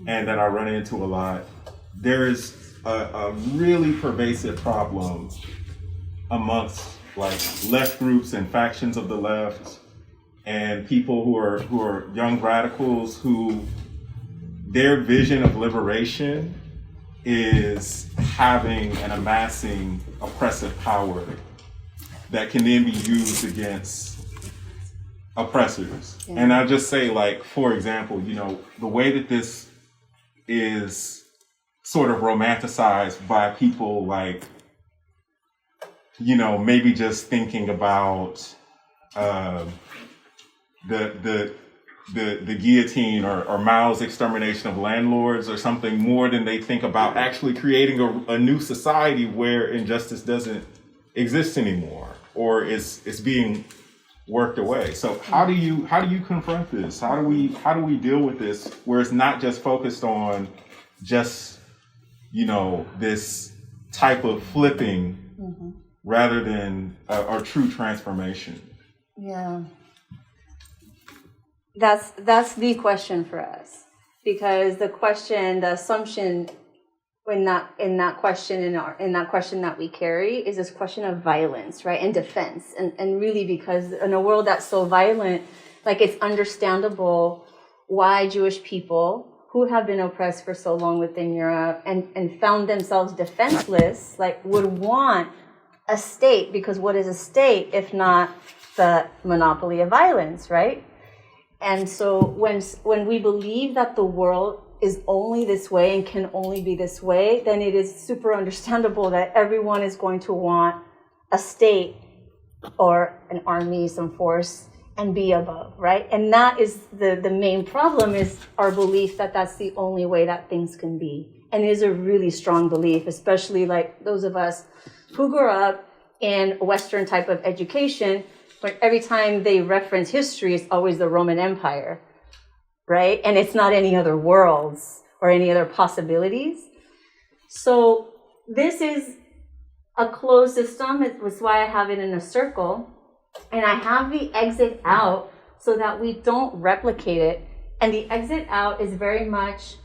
C: and that I run into a lot. There's a really pervasive problem amongst like left groups and factions of the left and people who are young radicals who their vision of liberation is having and amassing oppressive power that can then be used against oppressors. Yeah. And I'll just say, like, for example, the way that this is sort of romanticized by people like, maybe just thinking about the guillotine or Mao's extermination of landlords or something more than they think about actually creating a new society where injustice doesn't exist anymore or it's being worked away. So how do you confront this? How do we deal with this where it's not just focused on just this type of flipping mm-hmm. rather than a true transformation?
D: Yeah. That's the question for us, because the assumption in that question that we carry is this question of violence, right, and defense, and really because in a world that's so violent, like it's understandable why Jewish people who have been oppressed for so long within Europe and found themselves defenseless, like would want a state, because what is a state if not the monopoly of violence, right? And so when we believe that the world is only this way and can only be this way, then it is super understandable that everyone is going to want a state or an army, some force, and be above, right? And that is the main problem, is our belief that that's the only way that things can be. And it is a really strong belief, especially like those of us who grew up in a Western type of education, but every time they reference history, it's always the Roman Empire, right? And it's not any other worlds or any other possibilities. So this is a closed system. It's why I have it in a circle. And I have the exit out so that we don't replicate it. And the exit out is very much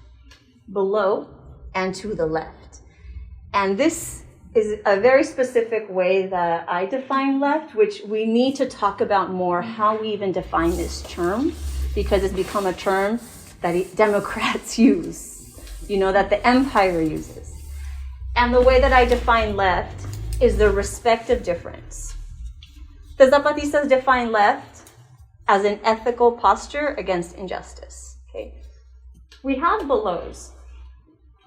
D: below and to the left. And this is a very specific way that I define left, which we need to talk about more, how we even define this term, because it's become a term that Democrats use, that the empire uses. And the way that I define left is the respect of difference. The Zapatistas define left as an ethical posture against injustice. Okay, we have belows.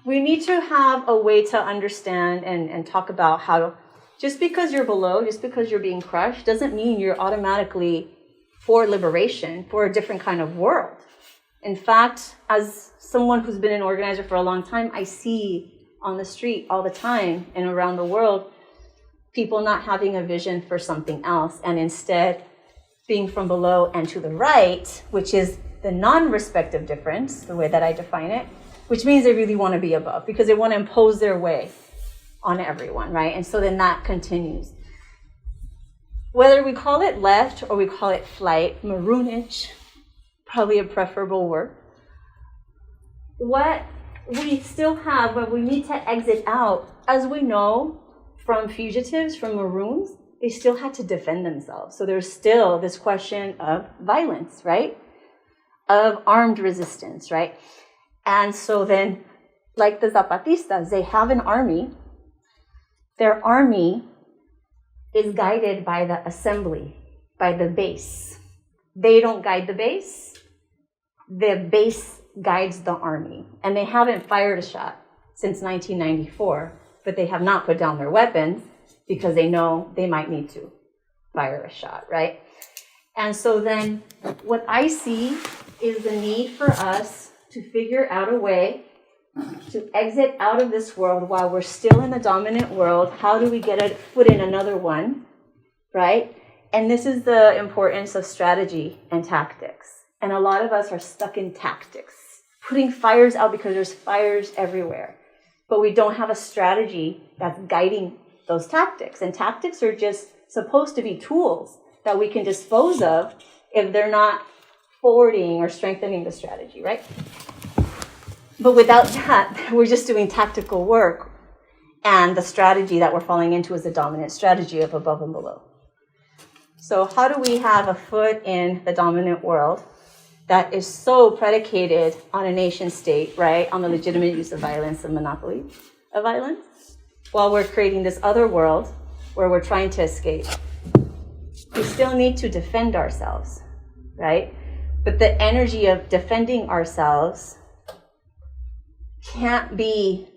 D: We need to have a way to understand and talk about how just because you're below, just because you're being crushed, doesn't mean you're automatically for liberation, for a different kind of world. In fact, as someone who's been an organizer for a long time, I see on the street all the time and around the world, people not having a vision for something else and instead being from below and to the right, which is the non-respective difference, the way that I define it, which means they really want to be above because they want to impose their way on everyone, right? And so then that continues. Whether we call it left or we call it flight, maroonage, probably a preferable word. What we still have, when we need to exit out, as we know from fugitives, from maroons, they still had to defend themselves. So there's still this question of violence, right? Of armed resistance, right? And so then, like the Zapatistas, they have an army. Their army is guided by the assembly, by the base. They don't guide the base. The base guides the army. And they haven't fired a shot since 1994, but they have not put down their weapons because they know they might need to fire a shot, right? And so then what I see is the need for us to figure out a way to exit out of this world while we're still in the dominant world. How do we get a foot in another one, right? And this is the importance of strategy and tactics. And a lot of us are stuck in tactics, putting fires out because there's fires everywhere. But we don't have a strategy that's guiding those tactics. And tactics are just supposed to be tools that we can dispose of if they're not forwarding or strengthening the strategy, right? But without that, we're just doing tactical work. And the strategy that we're falling into is the dominant strategy of above and below. So how do we have a foot in the dominant world that is so predicated on a nation state, right? On the legitimate use of violence and monopoly of violence, while we're creating this other world where we're trying to escape. We still need to defend ourselves, right? But the energy of defending ourselves can't be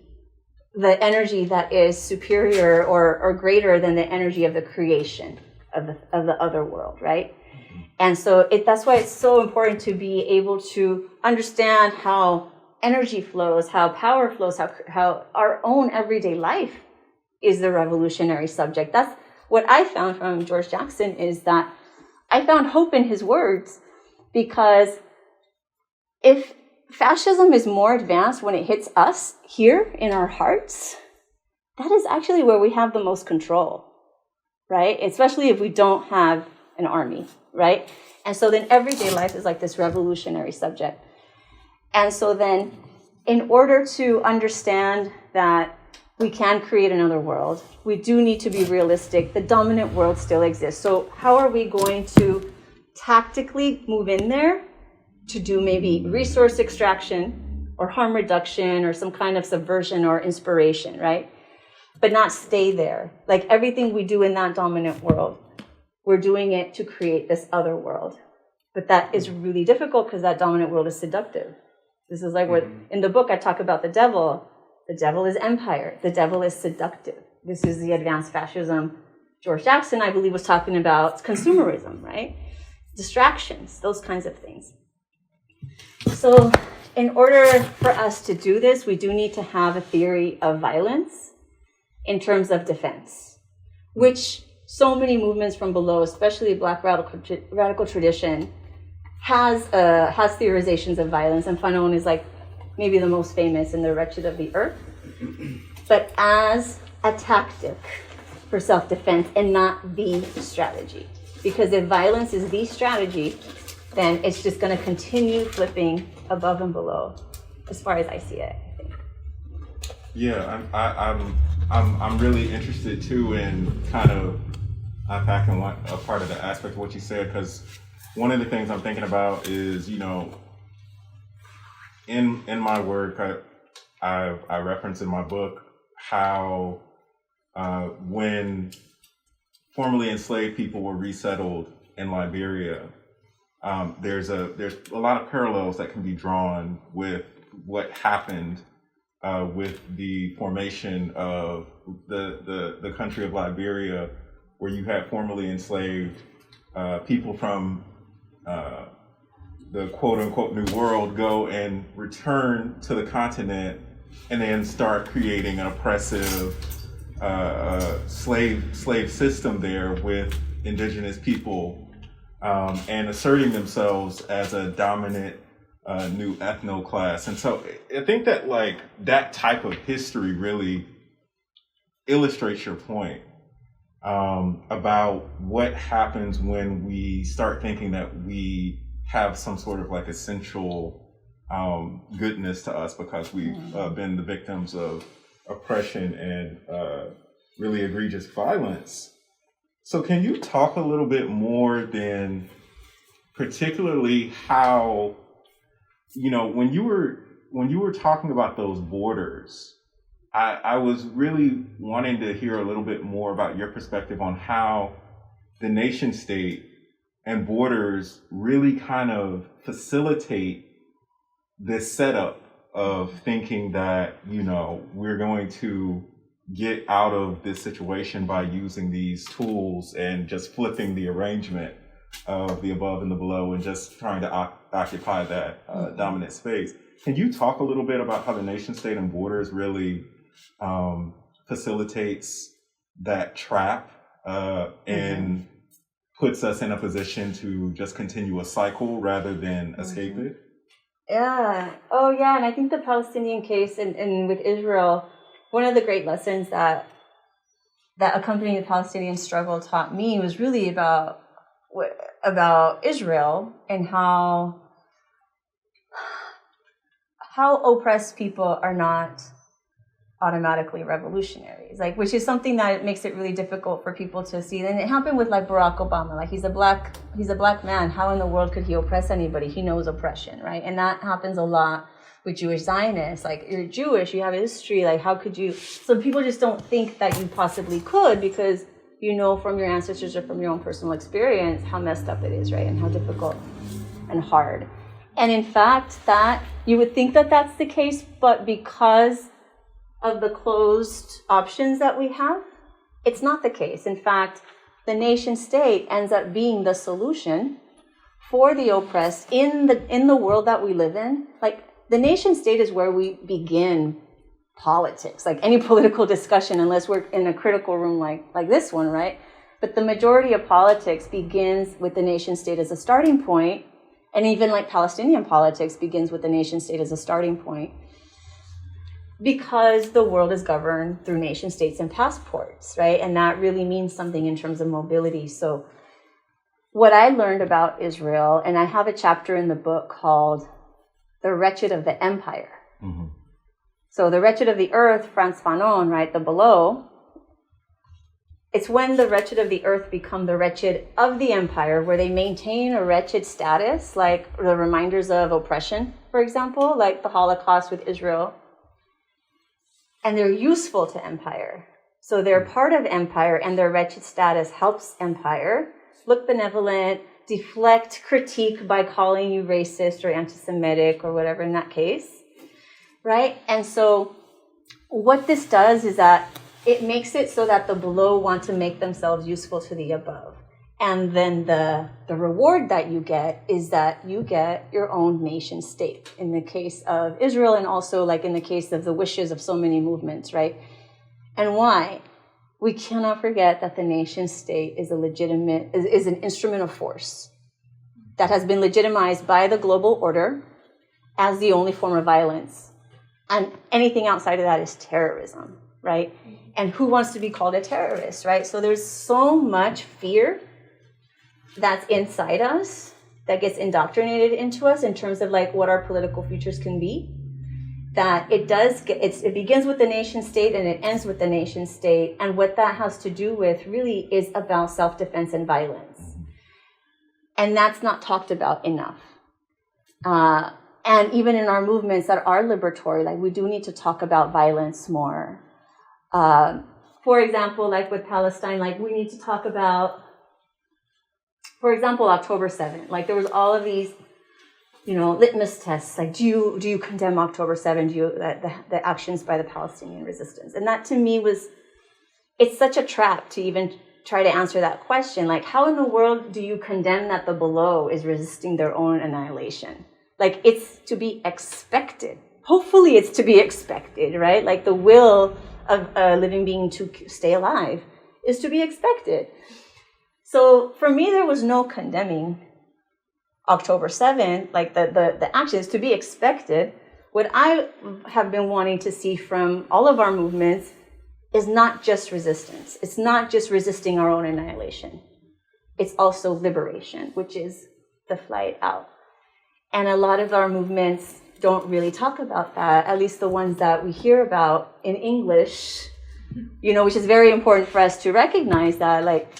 D: the energy that is superior or greater than the energy of the creation of the other world, right? And so that's why it's so important to be able to understand how energy flows, how power flows, how our own everyday life is the revolutionary subject. That's what I found from George Jackson, is that I found hope in his words, because if fascism is more advanced when it hits us here in our hearts, that is actually where we have the most control, right? Especially if we don't have an army, right? And so then everyday life is like this revolutionary subject. And so then in order to understand that we can create another world, we do need to be realistic. The dominant world still exists. So how are we going to tactically move in there to do maybe resource extraction or harm reduction or some kind of subversion or inspiration, right? But not stay there. Like everything we do in that dominant world, we're doing it to create this other world. But that is really difficult because that dominant world is seductive. This is like what, in the book I talk about the devil. The devil is empire. The devil is seductive. This is the advanced fascism. George Jackson, I believe, was talking about consumerism, right? Distractions, those kinds of things. So in order for us to do this, we do need to have a theory of violence in terms of defense, which so many movements from below, especially Black radical tradition, has theorizations of violence, and Fanon is like maybe the most famous in The Wretched of the Earth, but as a tactic for self-defense and not the strategy. Because if violence is the strategy, then it's just going to continue flipping above and below, as far as I see it, I think.
C: Yeah, I'm really interested too in kind of unpacking a part of the aspect of what you said, because one of the things I'm thinking about is, you know, in my work, I reference in my book how when formerly enslaved people were resettled in Liberia, there's a lot of parallels that can be drawn with what happened with the formation of the country of Liberia, where you had formerly enslaved people from the quote-unquote New World go and return to the continent and then start creating an oppressive slave system there with indigenous people and asserting themselves as a dominant new ethno class. And so I think that like that type of history really illustrates your point about what happens when we start thinking that we have some sort of like essential goodness to us because we've been the victims of oppression and really egregious violence. So can you talk a little bit more then, particularly how, you know, when you were talking about those borders, I was really wanting to hear a little bit more about your perspective on how the nation state and borders really kind of facilitate this setup of thinking that, you know, we're going to get out of this situation by using these tools and just flipping the arrangement of the above and the below and just trying to occupy that dominant space. Can you talk a little bit about how the nation state and borders really facilitates that trap and puts us in a position to just continue a cycle rather than escape it?
D: Yeah. Oh, yeah. And I think the Palestinian case and with Israel, one of the great lessons that accompanying the Palestinian struggle taught me was really about Israel and how oppressed people are not automatically revolutionaries, like, which is something that makes it really difficult for people to see. And it happened with like Barack Obama. Like, he's a black man. How in the world could he oppress anybody? He knows oppression, right? And that happens a lot with Jewish Zionists. Like, you're Jewish, you have a history. Like, how could you? So people just don't think that you possibly could, because you know from your ancestors or from your own personal experience how messed up it is, right? And how difficult and hard. And in fact, that you would think that that's the case, but because of the closed options that we have, it's not the case. In fact, the nation state ends up being the solution for the oppressed in the world that we live in. Like, the nation state is where we begin politics, like any political discussion, unless we're in a critical room like this one, right? But the majority of politics begins with the nation state as a starting point, and even like Palestinian politics begins with the nation state as a starting point, because the world is governed through nation states and passports, right? And that really means something in terms of mobility. So what I learned about Israel, and I have a chapter in the book called The Wretched of the Empire. Mm-hmm. So the wretched of the earth, Frantz Fanon, right, the below, it's when the wretched of the earth become the wretched of the empire, where they maintain a wretched status, like the reminders of oppression, for example, like the Holocaust with Israel. And they're useful to empire. So they're part of empire, and their wretched status helps empire look benevolent, deflect critique by calling you racist or anti-Semitic or whatever in that case, right? And so what this does is that it makes it so that the below want to make themselves useful to the above. And then the reward that you get is that you get your own nation state in the case of Israel, and also like in the case of the wishes of so many movements, right? And why? We cannot forget that the nation state is is an instrument of force that has been legitimized by the global order as the only form of violence. And anything outside of that is terrorism, right? And who wants to be called a terrorist, right? So there's so much fear that's inside us that gets indoctrinated into us in terms of like what our political futures can be, that it begins with the nation state and it ends with the nation state. And what that has to do with really is about self-defense and violence. And that's not talked about enough. And even in our movements that are liberatory, like, we do need to talk about violence more. For example, like with Palestine, like, we need to talk about, for example, October 7th. Like, there was all of these, litmus tests. Like, do you condemn October 7th? The actions by the Palestinian resistance? And that to me it's such a trap to even try to answer that question. Like, how in the world do you condemn that the below is resisting their own annihilation? Like, it's to be expected. Hopefully it's to be expected, right? Like, the will of a living being to stay alive is to be expected. So for me, there was no condemning October 7th, like the actions to be expected. What I have been wanting to see from all of our movements is not just resistance. It's not just resisting our own annihilation. It's also liberation, which is the flight out. And a lot of our movements don't really talk about that, at least the ones that we hear about in English, which is very important for us to recognize that, like,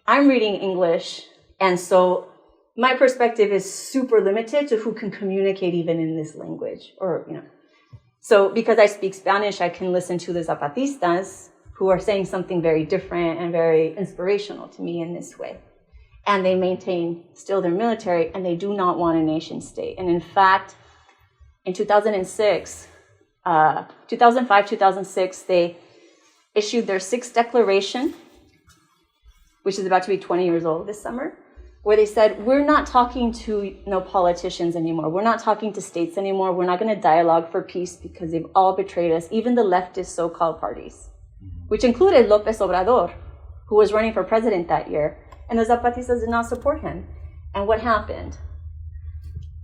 D: I'm reading English, and so my perspective is super limited to who can communicate even in this language, So because I speak Spanish, I can listen to the Zapatistas who are saying something very different and very inspirational to me in this way. And they maintain still their military, and they do not want a nation state. And in fact, in 2005, 2006, they issued their 6th declaration, which is about to be 20 years old this summer, where they said, we're not talking to politicians anymore. We're not talking to states anymore. We're not going to dialogue for peace because they've all betrayed us, even the leftist so-called parties, which included López Obrador, who was running for president that year. And the Zapatistas did not support him. And what happened?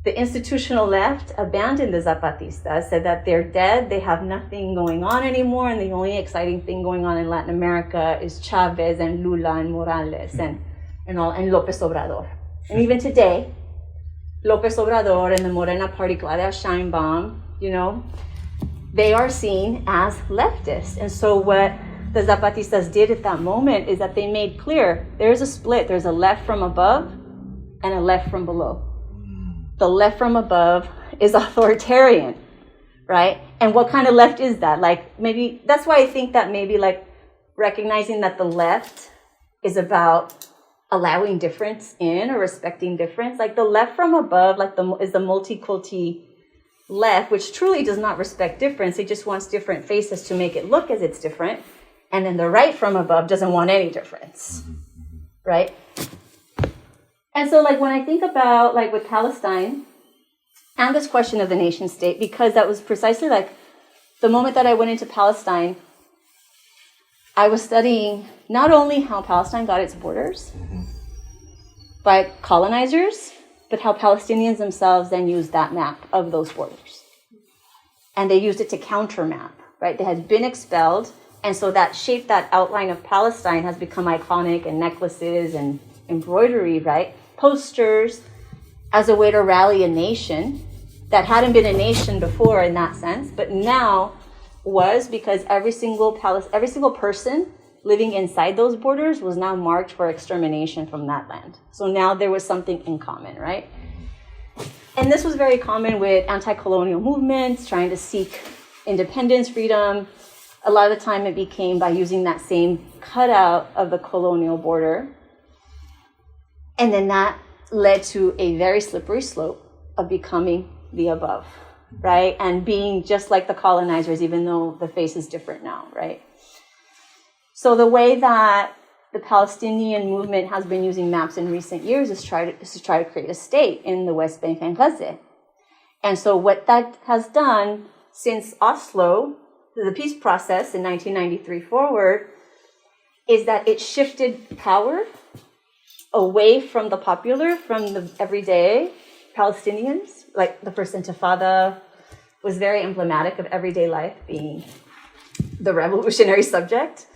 D: The institutional left abandoned the Zapatistas, said that they're dead, they have nothing going on anymore, and the only exciting thing going on in Latin America is Chavez and Lula and Morales and López Obrador. And even today, López Obrador and the Morena Party, Claudia Sheinbaum, they are seen as leftists. And so what the Zapatistas did at that moment is that they made clear there's a split. There's a left from above and a left from below. The left from above is authoritarian, right? And what kind of left is that? Like, maybe that's why I think that maybe like recognizing that the left is about allowing difference in or respecting difference. Like the left from above, is the multi-culti left, which truly does not respect difference. It just wants different faces to make it look as it's different. And then the right from above doesn't want any difference, right? And so like when I think about like with Palestine and this question of the nation state, because that was precisely like the moment that I went into Palestine, I was studying not only how Palestine got its borders by colonizers, but how Palestinians themselves then used that map of those borders. And they used it to counter map, right? They had been expelled. And so that shape, that outline of Palestine has become iconic, and necklaces and embroidery, right? Posters as a way to rally a nation that hadn't been a nation before in that sense, but now was, because every single person living inside those borders was now marked for extermination from that land. So now there was something in common, right? And this was very common with anti-colonial movements, trying to seek independence, freedom. A lot of the time it became by using that same cutout of the colonial border. And then that led to a very slippery slope of becoming the above, right? And being just like the colonizers, even though the face is different now, right? So the way that the Palestinian movement has been using maps in recent years is to try to create a state in the West Bank and Gaza. And so what that has done since Oslo, the peace process in 1993 forward, is that it shifted power away from the popular, from the everyday Palestinians. Like the first Intifada was very emblematic of everyday life being the revolutionary subject,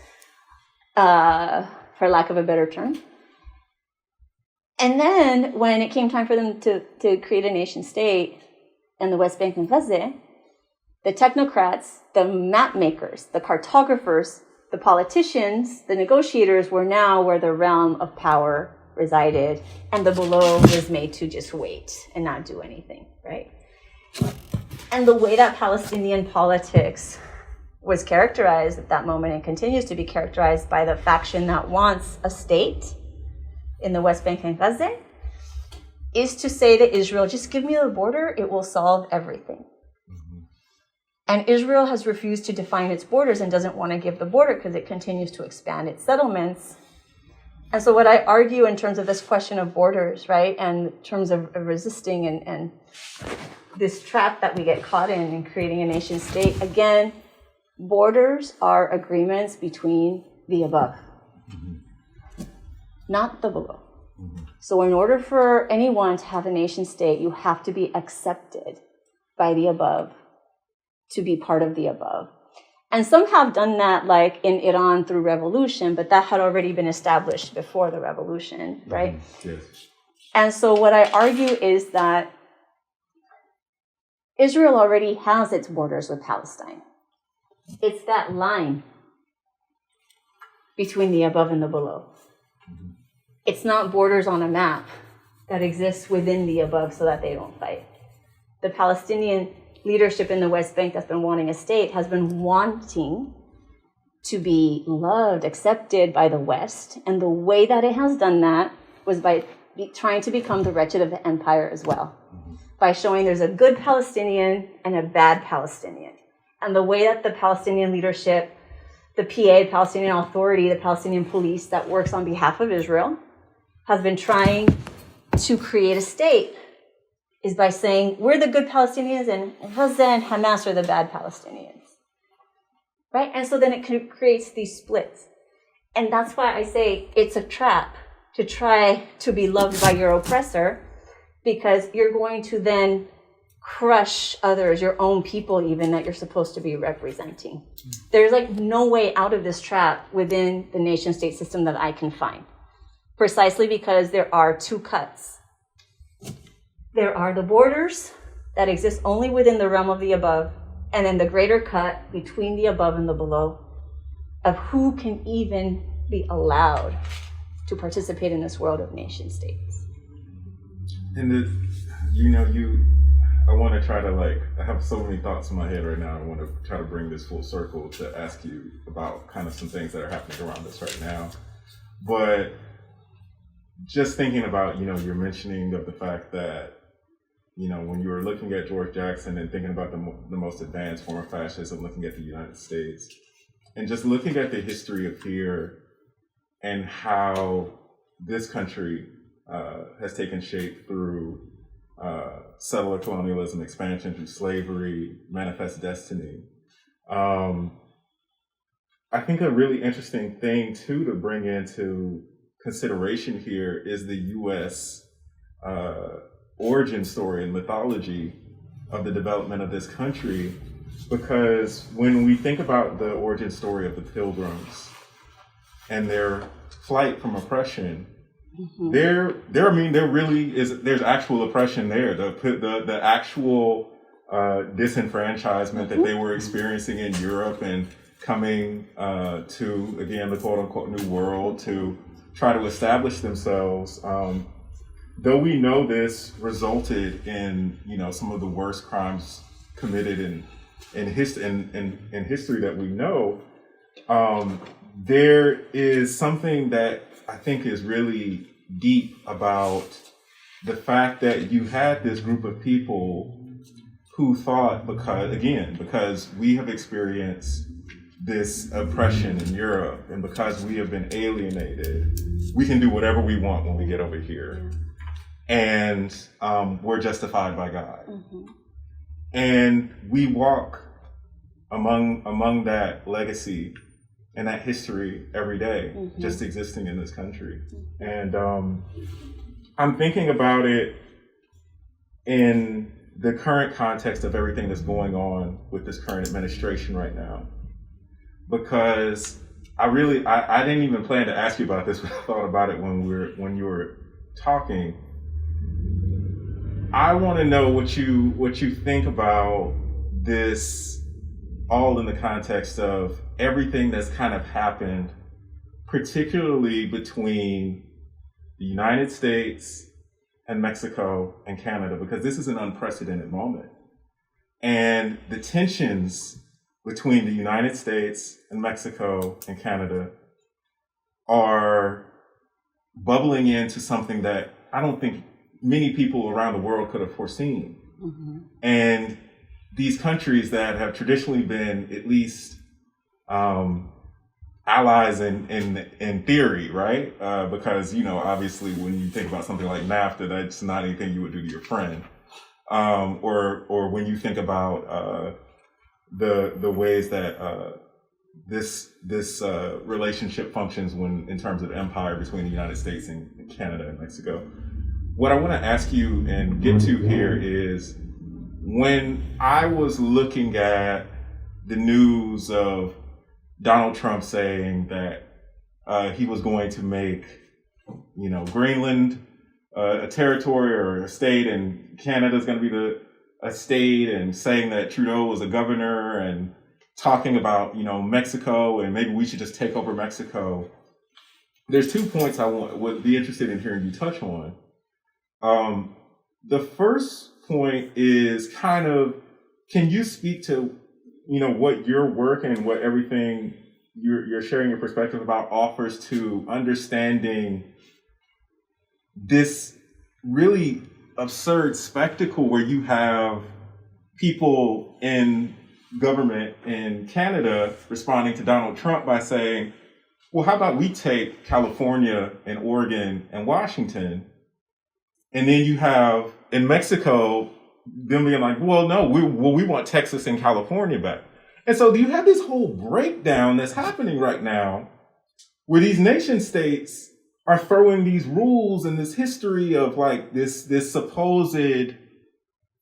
D: for lack of a better term. And then when it came time for them to create a nation state in the West Bank and Gaza, the technocrats, the map makers, the cartographers, the politicians, the negotiators were now where the realm of power resided, and the below was made to just wait and not do anything, right? And the way that Palestinian politics was characterized at that moment, and continues to be characterized by the faction that wants a state in the West Bank and Gaza, is to say to Israel, just give me the border, it will solve everything. And Israel has refused to define its borders and doesn't want to give the border because it continues to expand its settlements. And so what I argue in terms of this question of borders, right, and in terms of resisting and this trap that we get caught in creating a nation state, again, borders are agreements between the above. not the below. So in order for anyone to have a nation state, you have to be accepted by the above to be part of the above. And some have done that, like in Iran through revolution, but that had already been established before the revolution, right?
C: Yes.
D: And so what I argue is that Israel already has its borders with Palestine. It's that line between the above and the below. It's not borders on a map that exists within the above so that they don't fight. The Palestinian leadership in the West Bank that's been wanting a state has been wanting to be loved, accepted by the West. And the way that it has done that was by trying to become the wretched of the empire as well, by showing there's a good Palestinian and a bad Palestinian. And the way that the Palestinian leadership, the PA, Palestinian Authority, the Palestinian police that works on behalf of Israel, has been trying to create a state is by saying, we're the good Palestinians and Gaza and Hamas are the bad Palestinians. Right? And so then it creates these splits. And that's why I say it's a trap to try to be loved by your oppressor, because you're going to then crush others, your own people even, that you're supposed to be representing. There's like no way out of this trap within the nation state system that I can find, precisely because there are two cuts. There are the borders that exist only within the realm of the above, and then the greater cut between the above and the below of who can even be allowed to participate in this world of nation states.
C: And I want to try to I have so many thoughts in my head right now. I want to try to bring this full circle to ask you about kind of some things that are happening around us right now. But just thinking about, your mentioning of the fact that, when you were looking at George Jackson and thinking about the most advanced form of fascism, looking at the United States, and just looking at the history of fear and how this country has taken shape through settler colonialism, expansion through slavery, manifest destiny. I think a really interesting thing, too, to bring into consideration here is the U.S. Origin story and mythology of the development of this country, because when we think about the origin story of the Pilgrims and their flight from oppression, there really is, there's actual oppression there. The actual disenfranchisement that they were experiencing in Europe and coming to, again, the quote unquote New World to try to establish themselves. Though we know this resulted in, some of the worst crimes committed in history that we know, there is something that I think is really deep about the fact that you had this group of people who thought, because we have experienced this oppression in Europe and because we have been alienated, we can do whatever we want when we get over here. And we're justified by God. And we walk among that legacy and that history every day, just existing in this country. And I'm thinking about it in the current context of everything that's going on with this current administration right now. Because I didn't even plan to ask you about this, but I thought about it when you were talking. I want to know what you think about this, all in the context of everything that's kind of happened, particularly between the United States and Mexico and Canada, because this is an unprecedented moment. And the tensions between the United States and Mexico and Canada are bubbling into something that I don't think many people around the world could have foreseen. And these countries that have traditionally been at least allies in theory, right? Because, obviously when you think about something like NAFTA, that's not anything you would do to your friend. Or when you think about the ways that this relationship functions when in terms of empire between the United States and Canada and Mexico. What I want to ask you and get to here is, when I was looking at the news of Donald Trump saying that he was going to make, Greenland a territory or a state, and Canada's going to be a state, and saying that Trudeau was a governor, and talking about, Mexico, and maybe we should just take over Mexico. There's 2 points I would be interested in hearing you touch on. The first point is kind of, can you speak to, what your work and what everything you're sharing your perspective about offers to understanding this really absurd spectacle where you have people in government in Canada responding to Donald Trump by saying, well, how about we take California and Oregon and Washington? And then you have in Mexico them being like, well, no, we want Texas and California back. And so you have this whole breakdown that's happening right now where these nation states are throwing these rules and this history of like this supposed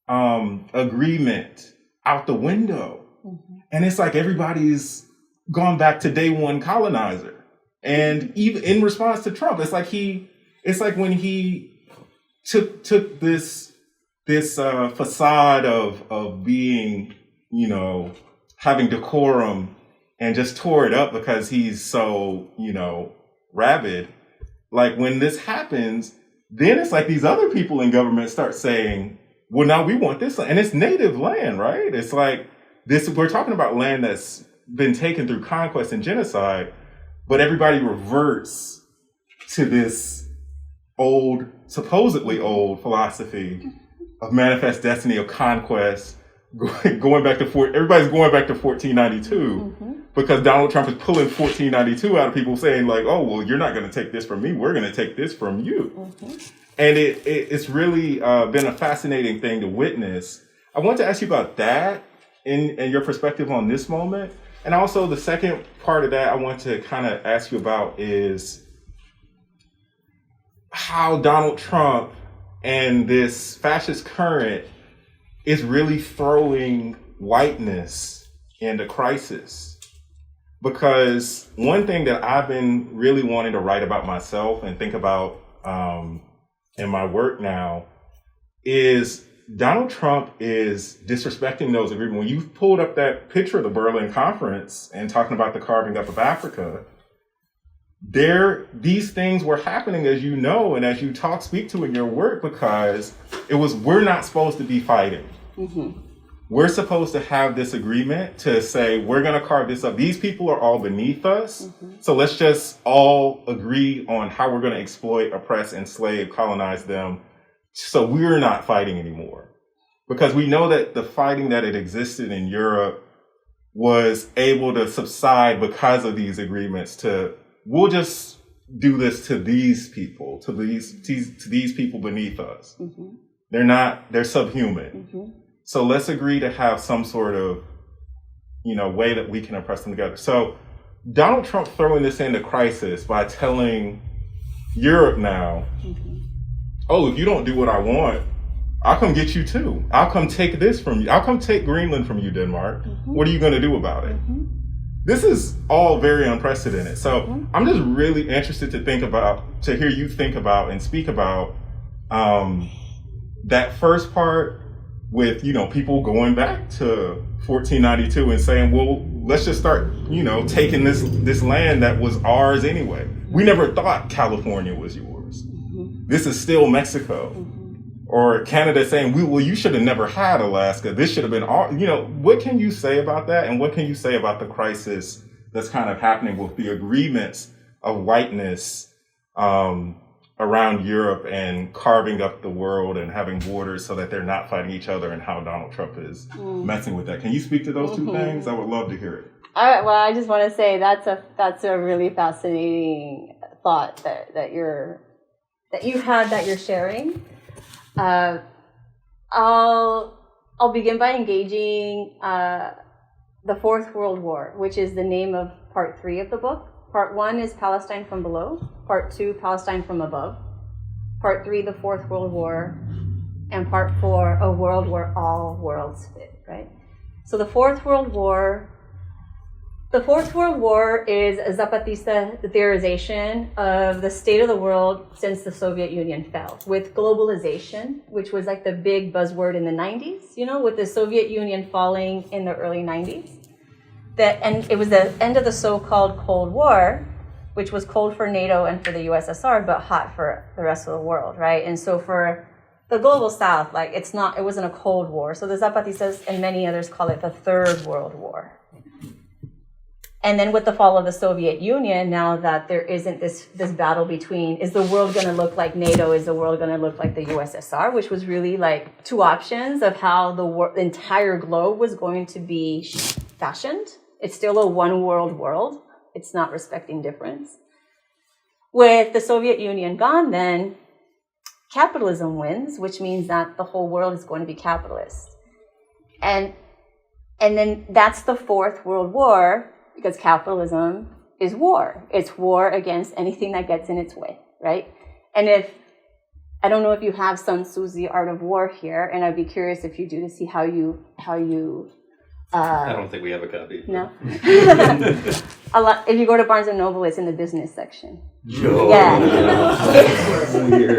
C: agreement out the window. Mm-hmm. And it's like everybody's gone back to day one colonizer. And even in response to Trump, it's like when he took this facade of being, having decorum, and just tore it up because he's so, rabid. Like when this happens, then it's like these other people in government start saying, well, now we want this land. And it's native land, right? It's like this, we're talking about land that's been taken through conquest and genocide, but everybody reverts to this supposedly old philosophy of manifest destiny, of conquest, everybody's going back to 1492 because Donald Trump is pulling 1492 out of people, saying like, oh, well, you're not going to take this from me. We're going to take this from you. And it's really been a fascinating thing to witness. I want to ask you about that and your perspective on this moment. And also the second part of that I want to kind of ask you about is how Donald Trump and this fascist current is really throwing whiteness into crisis. Because one thing that I've been really wanting to write about myself and think about in my work now is Donald Trump is disrespecting those agreements. When you pulled up that picture of the Berlin Conference and talking about the carving up of Africa, these things were happening, as you know, and as you speak to in your work, because we're not supposed to be fighting. Mm-hmm. We're supposed to have this agreement to say, we're going to carve this up. These people are all beneath us. Mm-hmm. So let's just all agree on how we're going to exploit, oppress, enslave, colonize them. So we're not fighting anymore. Because we know that the fighting that had existed in Europe was able to subside because of these agreements we'll just do this to these people, to these people beneath us. Mm-hmm. They're subhuman. Mm-hmm. So let's agree to have some sort of, way that we can oppress them together. So Donald Trump throwing this into crisis by telling Europe now, mm-hmm. oh, if you don't do what I want, I'll come get you too. I'll come take this from you. I'll come take Greenland from you, Denmark. Mm-hmm. What are you going to do about it? Mm-hmm. This is all very unprecedented. So mm-hmm. I'm just really interested to hear you think about and speak about that first part with, people going back to 1492 and saying, well, let's just start, taking this land that was ours anyway. We never thought California was yours. Mm-hmm. This is still Mexico. Mm-hmm. Or Canada saying, well, you should have never had Alaska. This should have been all, what can you say about that? And what can you say about the crisis that's kind of happening with the agreements of whiteness around Europe and carving up the world and having borders so that they're not fighting each other, and how Donald Trump is messing with that? Can you speak to those two things? I would love to hear it.
D: All right. Well, I just want to say that's a really fascinating thought that you're sharing. I'll begin by engaging the Fourth World War, which is the name of part 3 of the book. Part 1 is Palestine from Below. Part 2, Palestine from Above. Part 3, the Fourth World War. And Part 4, a world where all worlds fit, right? So the Fourth World War is a Zapatista theorization of the state of the world since the Soviet Union fell, with globalization, which was like the big buzzword in the 90s, with the Soviet Union falling in the early 90s. And it was the end of the so-called Cold War, which was cold for NATO and for the USSR, but hot for the rest of the world, right? And so for the global South, it wasn't a Cold War. So the Zapatistas and many others call it the Third World War. And then with the fall of the Soviet Union, now that there isn't this battle between, is the world going to look like NATO? Is the world going to look like the USSR? Which was really like two options of how the entire globe was going to be fashioned. It's still a one world. It's not respecting difference. With the Soviet Union gone, then capitalism wins, which means that the whole world is going to be capitalist. And then that's the Fourth World War, because capitalism is war. It's war against anything that gets in its way, right? And I don't know if you have Sun Tzu's The Art of War here, and I'd be curious if you do to see how you
A: I don't think we have a copy.
D: No. If you go to Barnes and Noble, it's in the business section. Yeah.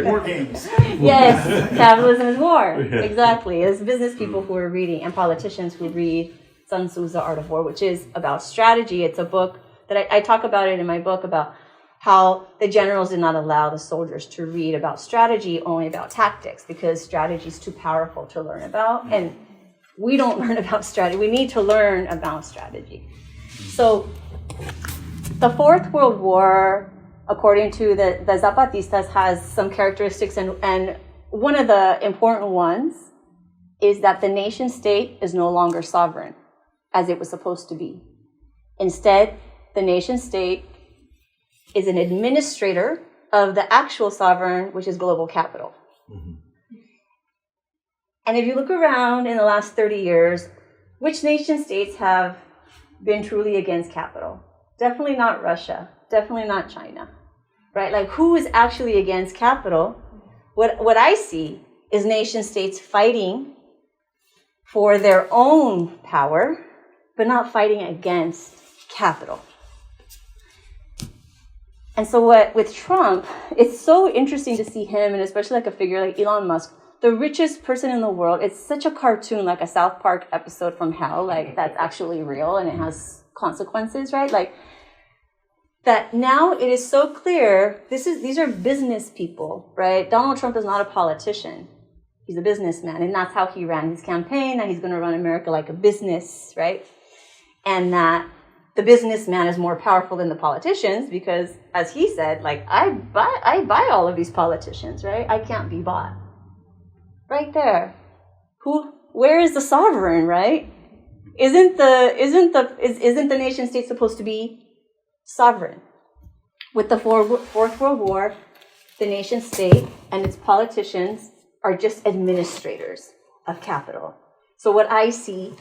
E: War games.
D: Yes, capitalism is war. Exactly. It's business people who are reading and politicians who read Sun Tzu's The Art of War, which is about strategy. It's a book that I talk about it in my book about how the generals did not allow the soldiers to read about strategy, only about tactics, because strategy is too powerful to learn about. And we don't learn about strategy. We need to learn about strategy. So the Fourth World War, according to the Zapatistas, has some characteristics, and one of the important ones is that the nation state is no longer sovereign, as it was supposed to be. Instead, the nation state is an administrator of the actual sovereign, which is global capital. Mm-hmm. And if you look around in the last 30 years, which nation states have been truly against capital? Definitely not Russia. Definitely not China. Right? Like, who is actually against capital? What I see is nation states fighting for their own power, but not fighting against capital. And so with Trump, it's so interesting to see him, and especially like a figure like Elon Musk, the richest person in the world. It's such a cartoon, like a South Park episode from hell, like that's actually real and it has consequences, right? Like that now it is so clear, these are business people, right? Donald Trump is not a politician. He's a businessman, and that's how he ran his campaign, that he's going to run America like a business, right? And that the businessman is more powerful than the politicians because, as he said, like, I buy all of these politicians, right? I can't be bought. Right there. Where is the sovereign, right? Isn't the nation state supposed to be sovereign? With the Fourth World War, the nation state and its politicians are just administrators of capital. So what I see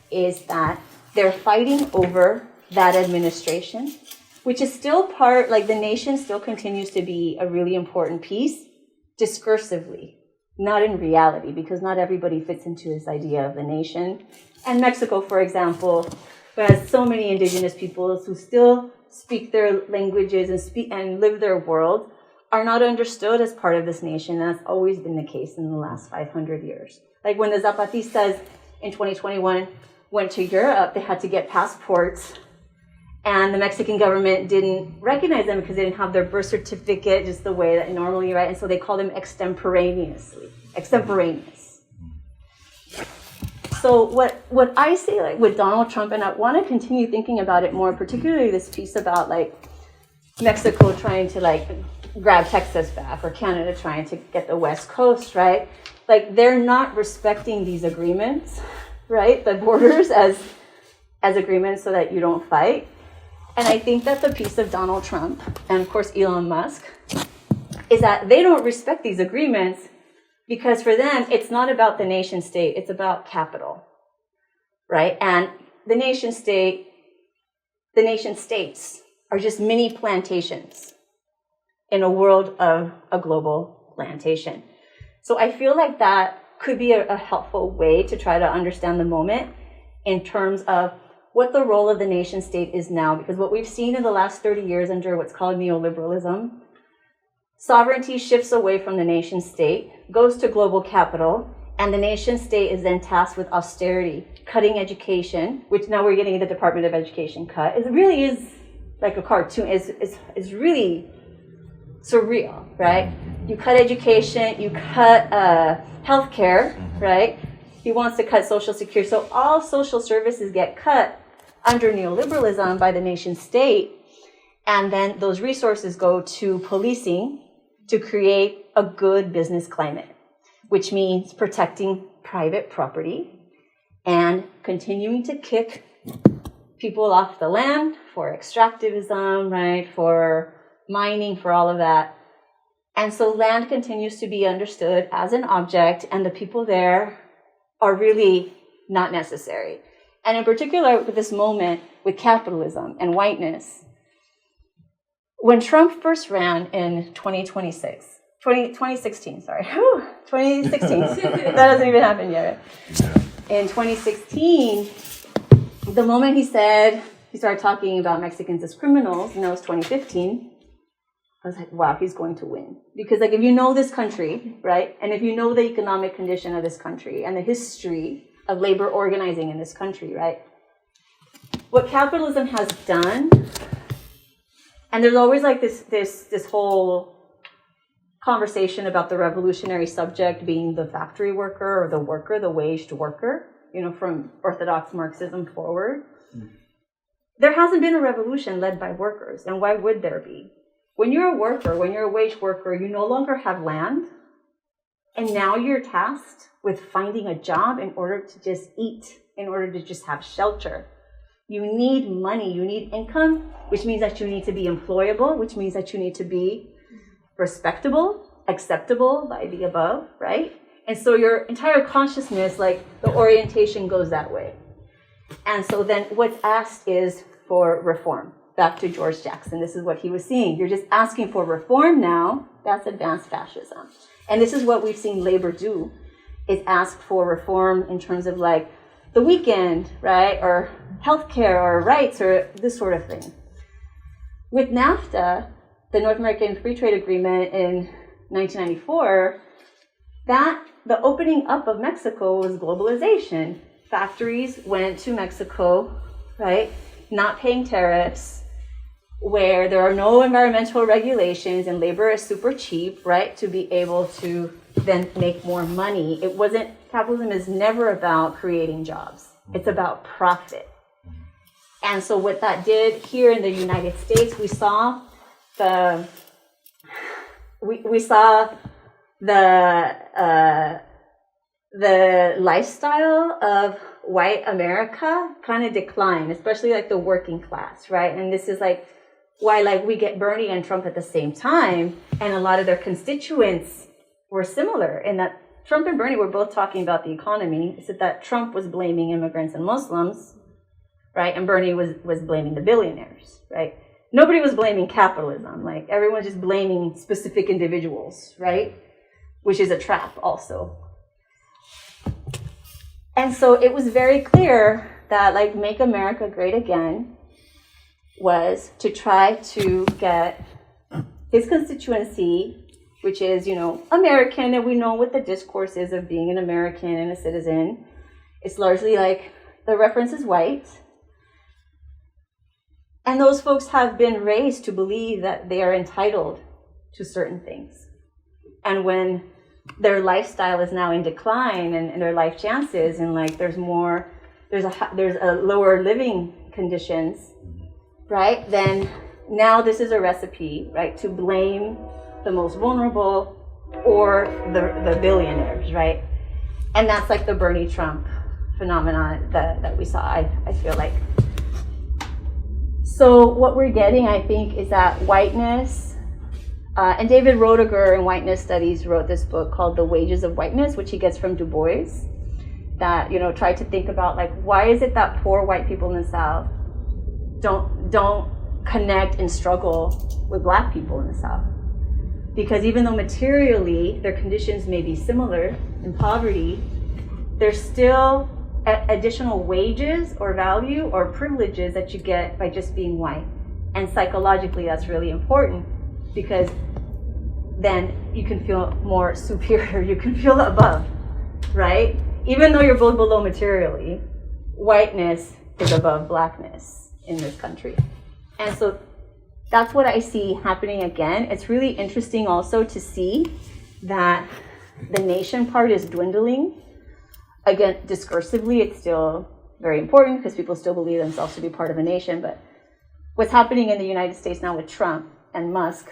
D: is that they're fighting over that administration, which is still like the nation still continues to be a really important piece discursively. Not in reality, because not everybody fits into this idea of the nation. And Mexico, for example, who has so many indigenous peoples who still speak their languages and live their world, are not understood as part of this nation. And that's always been the case in the last 500 years. Like when the Zapatistas in 2021 went to Europe, they had to get passports, and the Mexican government didn't recognize them because they didn't have their birth certificate just the way that normally, right? And so they call them extemporaneous. So what I say, like with Donald Trump, and I want to continue thinking about it more, particularly this piece about like Mexico trying to like grab Texas back, or Canada trying to get the West Coast, right? Like they're not respecting these agreements, right? The borders as agreements so that you don't fight. And I think that the piece of Donald Trump, and of course Elon Musk, is that they don't respect these agreements because for them, it's not about the nation state, it's about capital, right? And the nation states are just mini plantations in a world of a global plantation. So I feel like that could be a helpful way to try to understand the moment in terms of what the role of the nation state is now. Because what we've seen in the last 30 years under what's called neoliberalism, sovereignty shifts away from the nation state, goes to global capital, and the nation state is then tasked with austerity, cutting education, which now we're getting the Department of Education cut. It really is like a cartoon. It's really surreal, right? You cut education, you cut healthcare, right? He wants to cut Social Security. So all social services get cut under neoliberalism by the nation state. And then those resources go to policing to create a good business climate, which means protecting private property and continuing to kick people off the land for extractivism, right? For mining, for all of that. And so land continues to be understood as an object, and the people there are really not necessary. And in particular, with this moment with capitalism and whiteness, when Trump first ran in 2016, sorry. 2016. That hasn't even happened yet. In 2016, the moment he started talking about Mexicans as criminals, and that was 2015, I was like, wow, he's going to win. Because like, if you know this country, right, and if you know the economic condition of this country and the history of labor organizing in this country, right, what capitalism has done, and there's always like this whole conversation about the revolutionary subject being the factory worker or the worker, the waged worker, you know, from orthodox Marxism forward. There hasn't been a revolution led by workers, and why would there be? When you're a worker, when you're a wage worker, you no longer have land, and now you're tasked with finding a job in order to just eat, in order to just have shelter. You need money, you need income, which means that you need to be employable, which means that you need to be respectable, acceptable by the above, right? And so your entire consciousness, like the orientation goes that way. And so then what's asked is for reform. Back to George Jackson, this is what he was seeing. You're just asking for reform now, that's advanced fascism. And this is what we've seen labor do, is ask for reform in terms of like the weekend, right? Or healthcare or rights or this sort of thing. With NAFTA, the North American Free Trade Agreement in 1994, the opening up of Mexico was globalization. Factories went to Mexico, right? Not paying tariffs, where there are no environmental regulations and labor is super cheap, right? To be able to then make more money. Capitalism is never about creating jobs. It's about profit. And so what that did here in the United States, we saw the lifestyle of white America kind of decline, especially like the working class, right? And this is like why like we get Bernie and Trump at the same time, and a lot of their constituents were similar in that Trump and Bernie were both talking about the economy. It's that Trump was blaming immigrants and Muslims, right? And Bernie was blaming the billionaires, right? Nobody was blaming capitalism. Like everyone's just blaming specific individuals, right? Which is a trap also. And so it was very clear that like Make America Great Again was to try to get his constituency, which is, you know, American, and we know what the discourse is of being an American and a citizen. It's largely like the reference is white. And those folks have been raised to believe that they are entitled to certain things. And when their lifestyle is now in decline and their life chances and like there's a lower living conditions, right? Then now this is a recipe, right, to blame the most vulnerable or the billionaires, right? And that's like the Bernie Trump phenomenon that we saw, I feel like. So what we're getting, I think, is that whiteness, and David Roediger in Whiteness Studies wrote this book called The Wages of Whiteness, which he gets from Du Bois. that, try to think about, like, why is it that poor white people in the South don't connect and struggle with Black people in the South? Because even though materially their conditions may be similar in poverty, there's still additional wages or value or privileges that you get by just being white. And psychologically, that's really important, because then you can feel more superior, you can feel above, right? Even though you're both below materially, whiteness is above Blackness in this country. And so that's what I see happening again. It's really interesting also to see that the nation part is dwindling. Again, discursively, it's still very important because people still believe themselves to be part of a nation. But what's happening in the United States now with Trump and Musk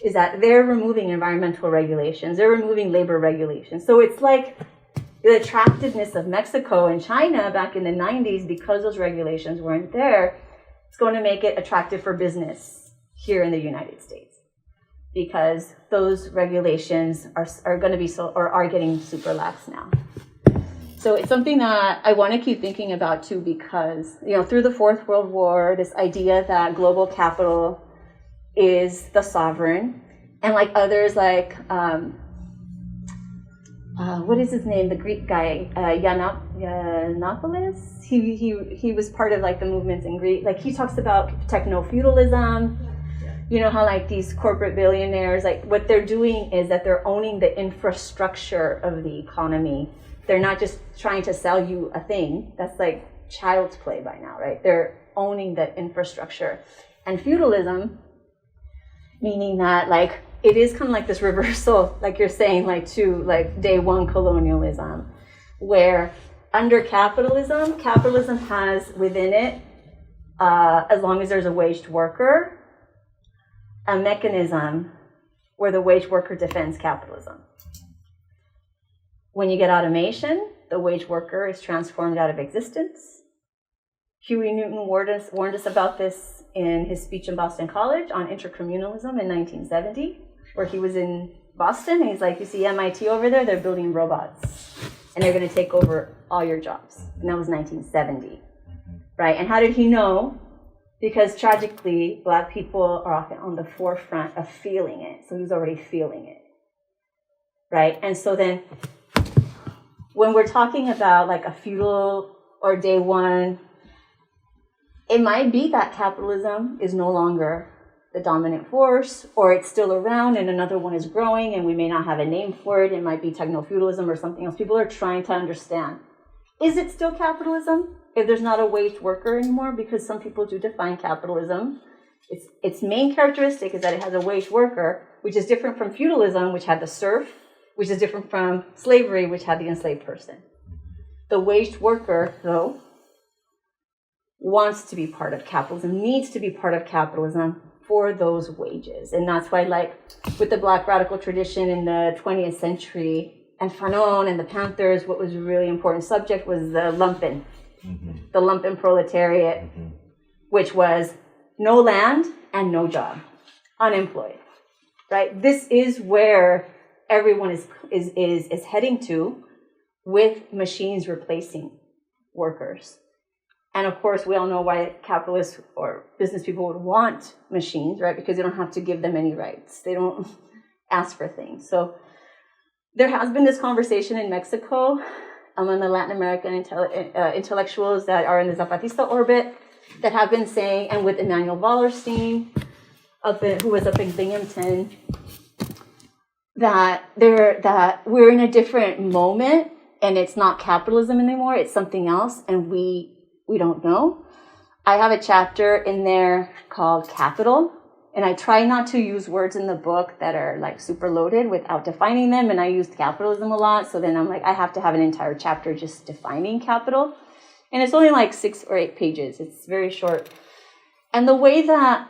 D: is that they're removing environmental regulations. They're removing labor regulations. So it's like the attractiveness of Mexico and China back in the 90s, because those regulations weren't there, it's going to make it attractive for business here in the United States, because those regulations are going to be are getting super lax now. So it's something that I want to keep thinking about too, because through the Fourth World War, this idea that global capital is the sovereign, and like others, like what is his name? The Greek guy, Yiannopoulos. He was part of like the movements in Greece. Like he talks about techno-feudalism. How like these corporate billionaires, like what they're doing is that they're owning the infrastructure of the economy. They're not just trying to sell you a thing. That's like child's play by now, right? They're owning the infrastructure. And feudalism, meaning that like it is kind of like this reversal, like you're saying, like to like day one colonialism, where under capitalism has within it, as long as there's a waged worker, a mechanism where the wage worker defends capitalism. When you get automation, the wage worker is transformed out of existence. Huey Newton warned us about this in his speech in Boston College on intercommunalism in 1970, where he was in Boston, and he's like, you see MIT over there, they're building robots, and they're going to take over all your jobs. And that was 1970, right? And how did he know? Because tragically, Black people are often on the forefront of feeling it. So he was already feeling it, right? And so then when we're talking about like a feudal or day one, it might be that capitalism is no longer the dominant force, or it's still around and another one is growing and we may not have a name for it. It might be techno-feudalism or something else. People are trying to understand, is it still capitalism if there's not a waged worker anymore? Because some people do define capitalism. Its main characteristic is that it has a waged worker, which is different from feudalism, which had the serf, which is different from slavery, which had the enslaved person. The waged worker, though, wants to be part of capitalism, needs to be part of capitalism for those wages. And that's why, like, with the Black radical tradition in the 20th century, and Fanon and the Panthers, what was a really important subject was the lumpen, the lumpen proletariat, which was no land and no job, unemployed, right? This is where everyone is heading to, with machines replacing workers. And of course, we all know why capitalists or business people would want machines, right? Because they don't have to give them any rights. They don't ask for things. So there has been this conversation in Mexico among the Latin American intellectuals that are in the Zapatista orbit that have been saying, and with Emmanuel Wallerstein, who was up in Binghamton, that we're in a different moment, and it's not capitalism anymore, it's something else, and we don't know. I have a chapter in there called Capital, and I try not to use words in the book that are like super loaded without defining them, and I used capitalism a lot, so then I'm like, I have to have an entire chapter just defining capital. And it's only like 6 or 8 pages. It's very short. And the way that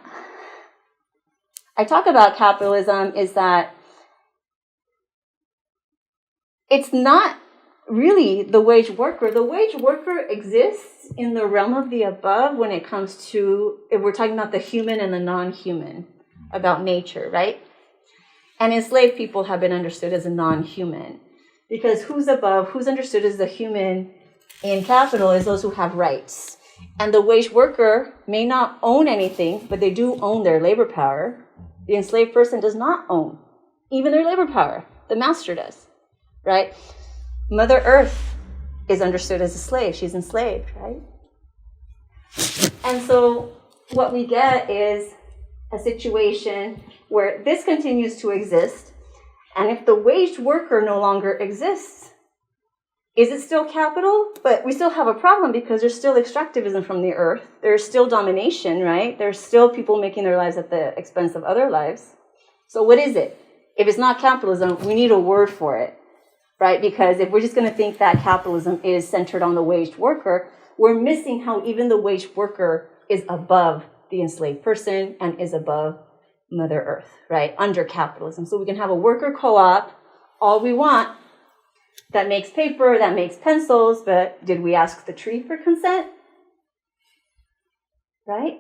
D: I talk about capitalism is that it's not really the wage worker. The wage worker exists in the realm of the above when it comes to, if we're talking about the human and the non-human, about nature, right? And enslaved people have been understood as a non-human Because who's above, who's understood as the human in capital is those who have rights. And the wage worker may not own anything, but they do own their labor power. The enslaved person does not own even their labor power. The master does, right? Mother Earth is understood as a slave. She's enslaved, right? And so what we get is a situation where this continues to exist. And if the waged worker no longer exists, is it still capital? But we still have a problem because there's still extractivism from the earth. There's still domination, right? There's still people making their lives at the expense of other lives. So what is it? If it's not capitalism, we need a word for it, right? Because if we're just going to think that capitalism is centered on the waged worker, we're missing how even the waged worker is above the enslaved person and is above Mother Earth, right? Under capitalism. So we can have a worker co-op all we want that makes paper, that makes pencils, but did we ask the tree for consent? Right?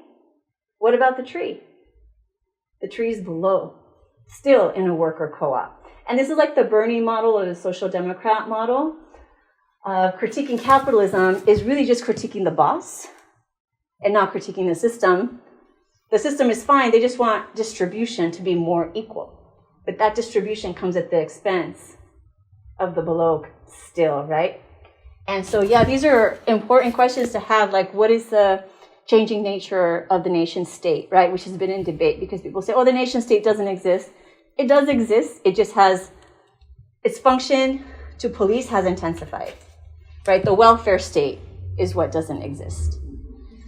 D: What about the tree? The tree's below, still in a worker co-op. And this is like the Bernie model or the social democrat model. Critiquing capitalism is really just critiquing the boss and not critiquing the system. The system is fine, they just want distribution to be more equal. But that distribution comes at the expense of the below still, right? And so, yeah, these are important questions to have, like what is the changing nature of the nation state, right? Which has been in debate because people say, oh, the nation state doesn't exist. It does exist, it just has, its function to police has intensified, right? The welfare state is what doesn't exist.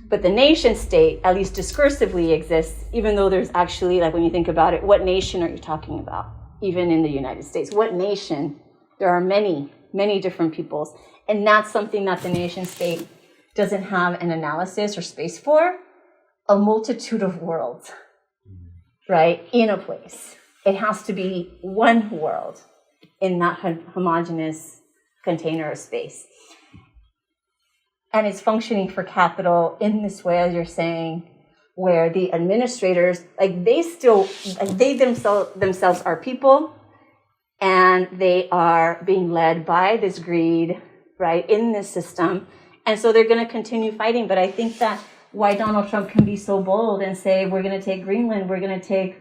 D: But the nation state, at least discursively, exists, even though there's actually, like when you think about it, what nation are you talking about? Even in the United States, what nation? There are many, many different peoples. And that's something that the nation state doesn't have an analysis or space for. A multitude of worlds, right, in a place. It has to be one world in that homogeneous container of space. And it's functioning for capital in this way, as you're saying, where the administrators, like they themselves are people, and they are being led by this greed, right, in this system. And so they're going to continue fighting. But I think that why Donald Trump can be so bold and say, we're going to take Greenland, we're going to take,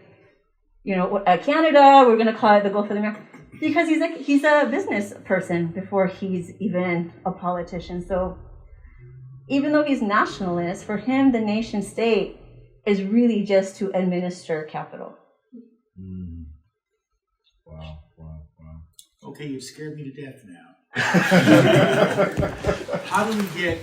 D: Canada, we're going to call it the Gulf of America. Because he's a business person before he's even a politician. So even though he's nationalist, for him, the nation state is really just to administer capital.
E: Mm. Wow. Okay, you've scared me to death now. How do we get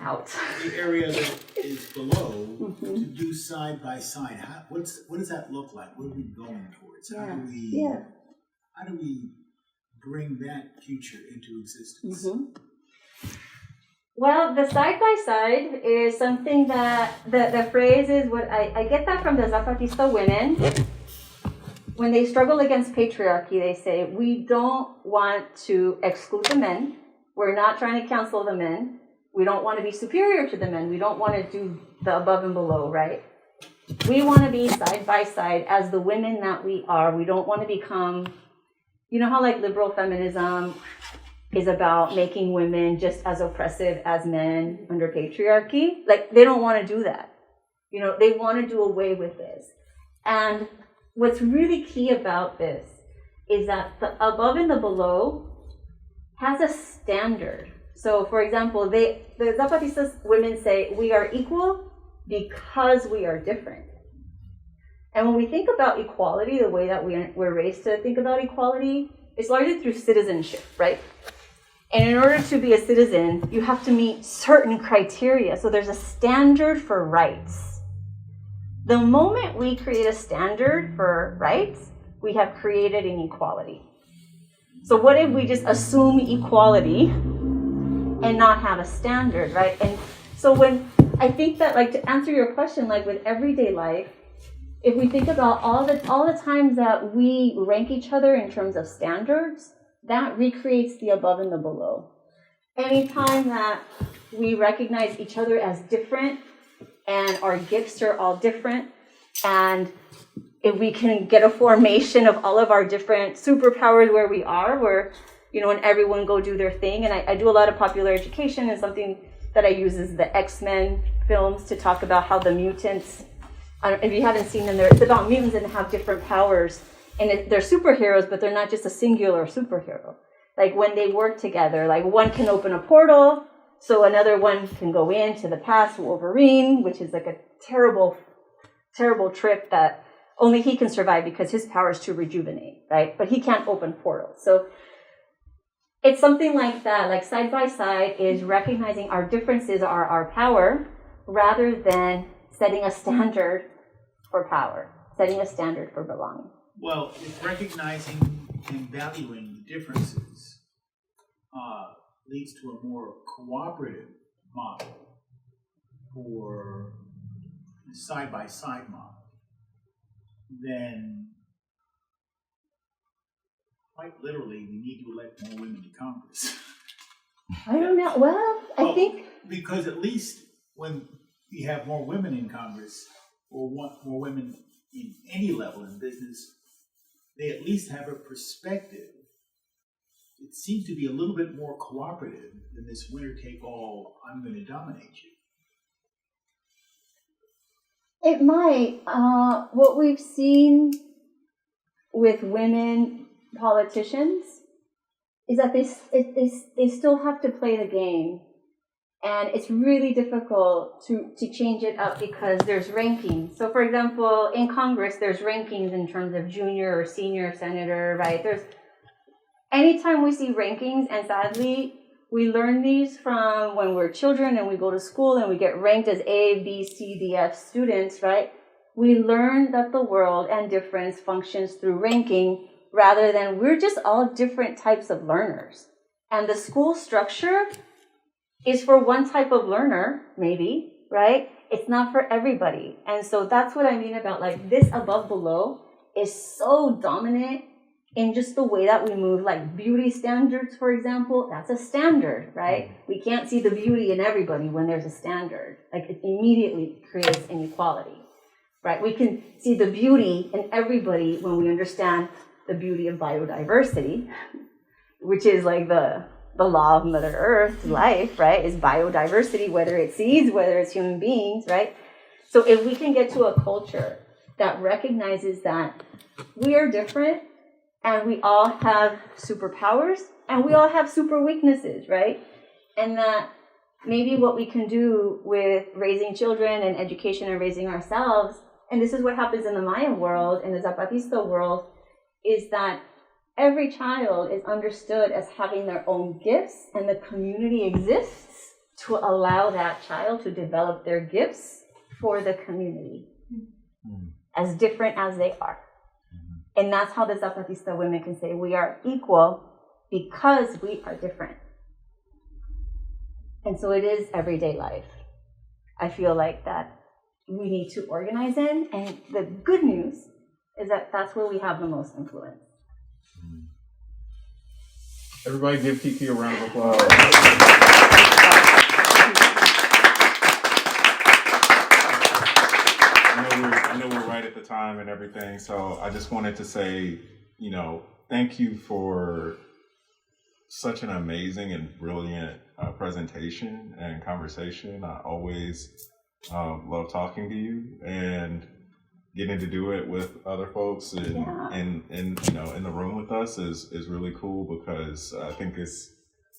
D: Out.
E: the area that is below to do side by side? What does that look like? What are we going towards? How do we bring that future into existence?
D: Mm-hmm. Well, the side-by-side is something that, the phrase is what I get that from the Zapatista women. When they struggle against patriarchy, they say, we don't want to exclude the men. We're not trying to cancel the men. We don't want to be superior to the men. We don't want to do the above and below, right? We want to be side-by-side as the women that we are. We don't want to become, you know how like liberal feminism is about making women just as oppressive as men under patriarchy? Like, they don't want to do that. They want to do away with this. And what's really key about this is that the above and the below has a standard. So, for example, the Zapatista women say, we are equal because we are different. And when we think about equality, the way that we're raised to think about equality, it's largely through citizenship, right? And in order to be a citizen, you have to meet certain criteria. So there's a standard for rights. The moment we create a standard for rights, we have created inequality. So what if we just assume equality and not have a standard, right? And so when I think that, like, to answer your question, like with everyday life, if we think about all the times that we rank each other in terms of standards, that recreates the above and the below. Anytime that we recognize each other as different and our gifts are all different, and if we can get a formation of all of our different superpowers where we are, where, and everyone go do their thing. And I do a lot of popular education, and something that I use is the X-Men films to talk about how the mutants, if you haven't seen them, it's about mutants and have different powers. And they're superheroes, but they're not just a singular superhero. Like when they work together, like one can open a portal, so another one can go into the past, Wolverine, which is like a terrible, terrible trip that only he can survive because his power is to rejuvenate, right? But he can't open portals. So it's something like that, like side by side is recognizing our differences are our power rather than setting a standard for power, setting a standard for belonging.
E: Well, it's recognizing and valuing the differences leads to a more cooperative model for side-by-side model. Then, quite literally, we need to elect more women to Congress.
D: I don't know. Well, I think...
E: Because at least when we have more women in Congress, or want more women in any level in business, they at least have a perspective. It seems to be a little bit more cooperative than this winner-take-all, I'm going to dominate you.
D: It might. What we've seen with women politicians is that they still have to play the game. And it's really difficult to change it up because there's rankings. So for example, in Congress, there's rankings in terms of junior or senior senator, right? Anytime we see rankings, and sadly, we learn these from when we're children and we go to school and we get ranked as A, B, C, D, F students, right? We learn that the world and difference functions through ranking rather than we're just all different types of learners. And the school structure is for one type of learner, maybe, right? It's not for everybody. And so that's what I mean about like this above below is so dominant in just the way that we move, like beauty standards, for example, that's a standard, right? We can't see the beauty in everybody when there's a standard. Like it immediately creates inequality, right? We can see the beauty in everybody when we understand the beauty of biodiversity, which is like the law of Mother Earth, life, right, is biodiversity, whether it's seeds, whether it's human beings, right? So if we can get to a culture that recognizes that we are different and we all have superpowers and we all have super weaknesses, right? And that maybe what we can do with raising children and education and raising ourselves, and this is what happens in the Mayan world, in the Zapatista world, is that every child is understood as having their own gifts, and the community exists to allow that child to develop their gifts for the community, as different as they are. And that's how the Zapatista women can say we are equal because we are different. And so it is everyday life. I feel like that we need to organize in, and the good news is that that's where we have the most influence.
C: Everybody give Kiki a round of applause. I know we're right at the time and everything, so I just wanted to say, thank you for such an amazing and brilliant presentation and conversation. I always love talking to you and getting to do it with other folks and in the room with us is really cool, because I think it's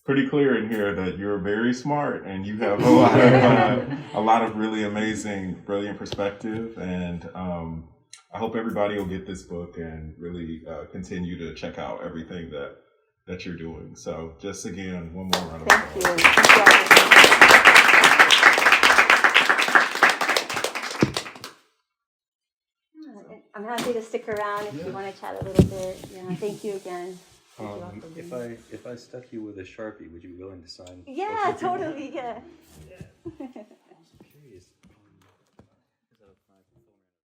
C: pretty clear in here that you're very smart and you have a lot of really amazing, brilliant perspective. And I hope everybody will get this book and really continue to check out everything that you're doing. So just again, one more round of applause.
D: Thank you. I'm happy to stick around if you want to chat a little bit. Yeah, thank you again.
A: If I stuck you with a Sharpie, would you be willing to sign?
D: Yeah, totally. Yeah.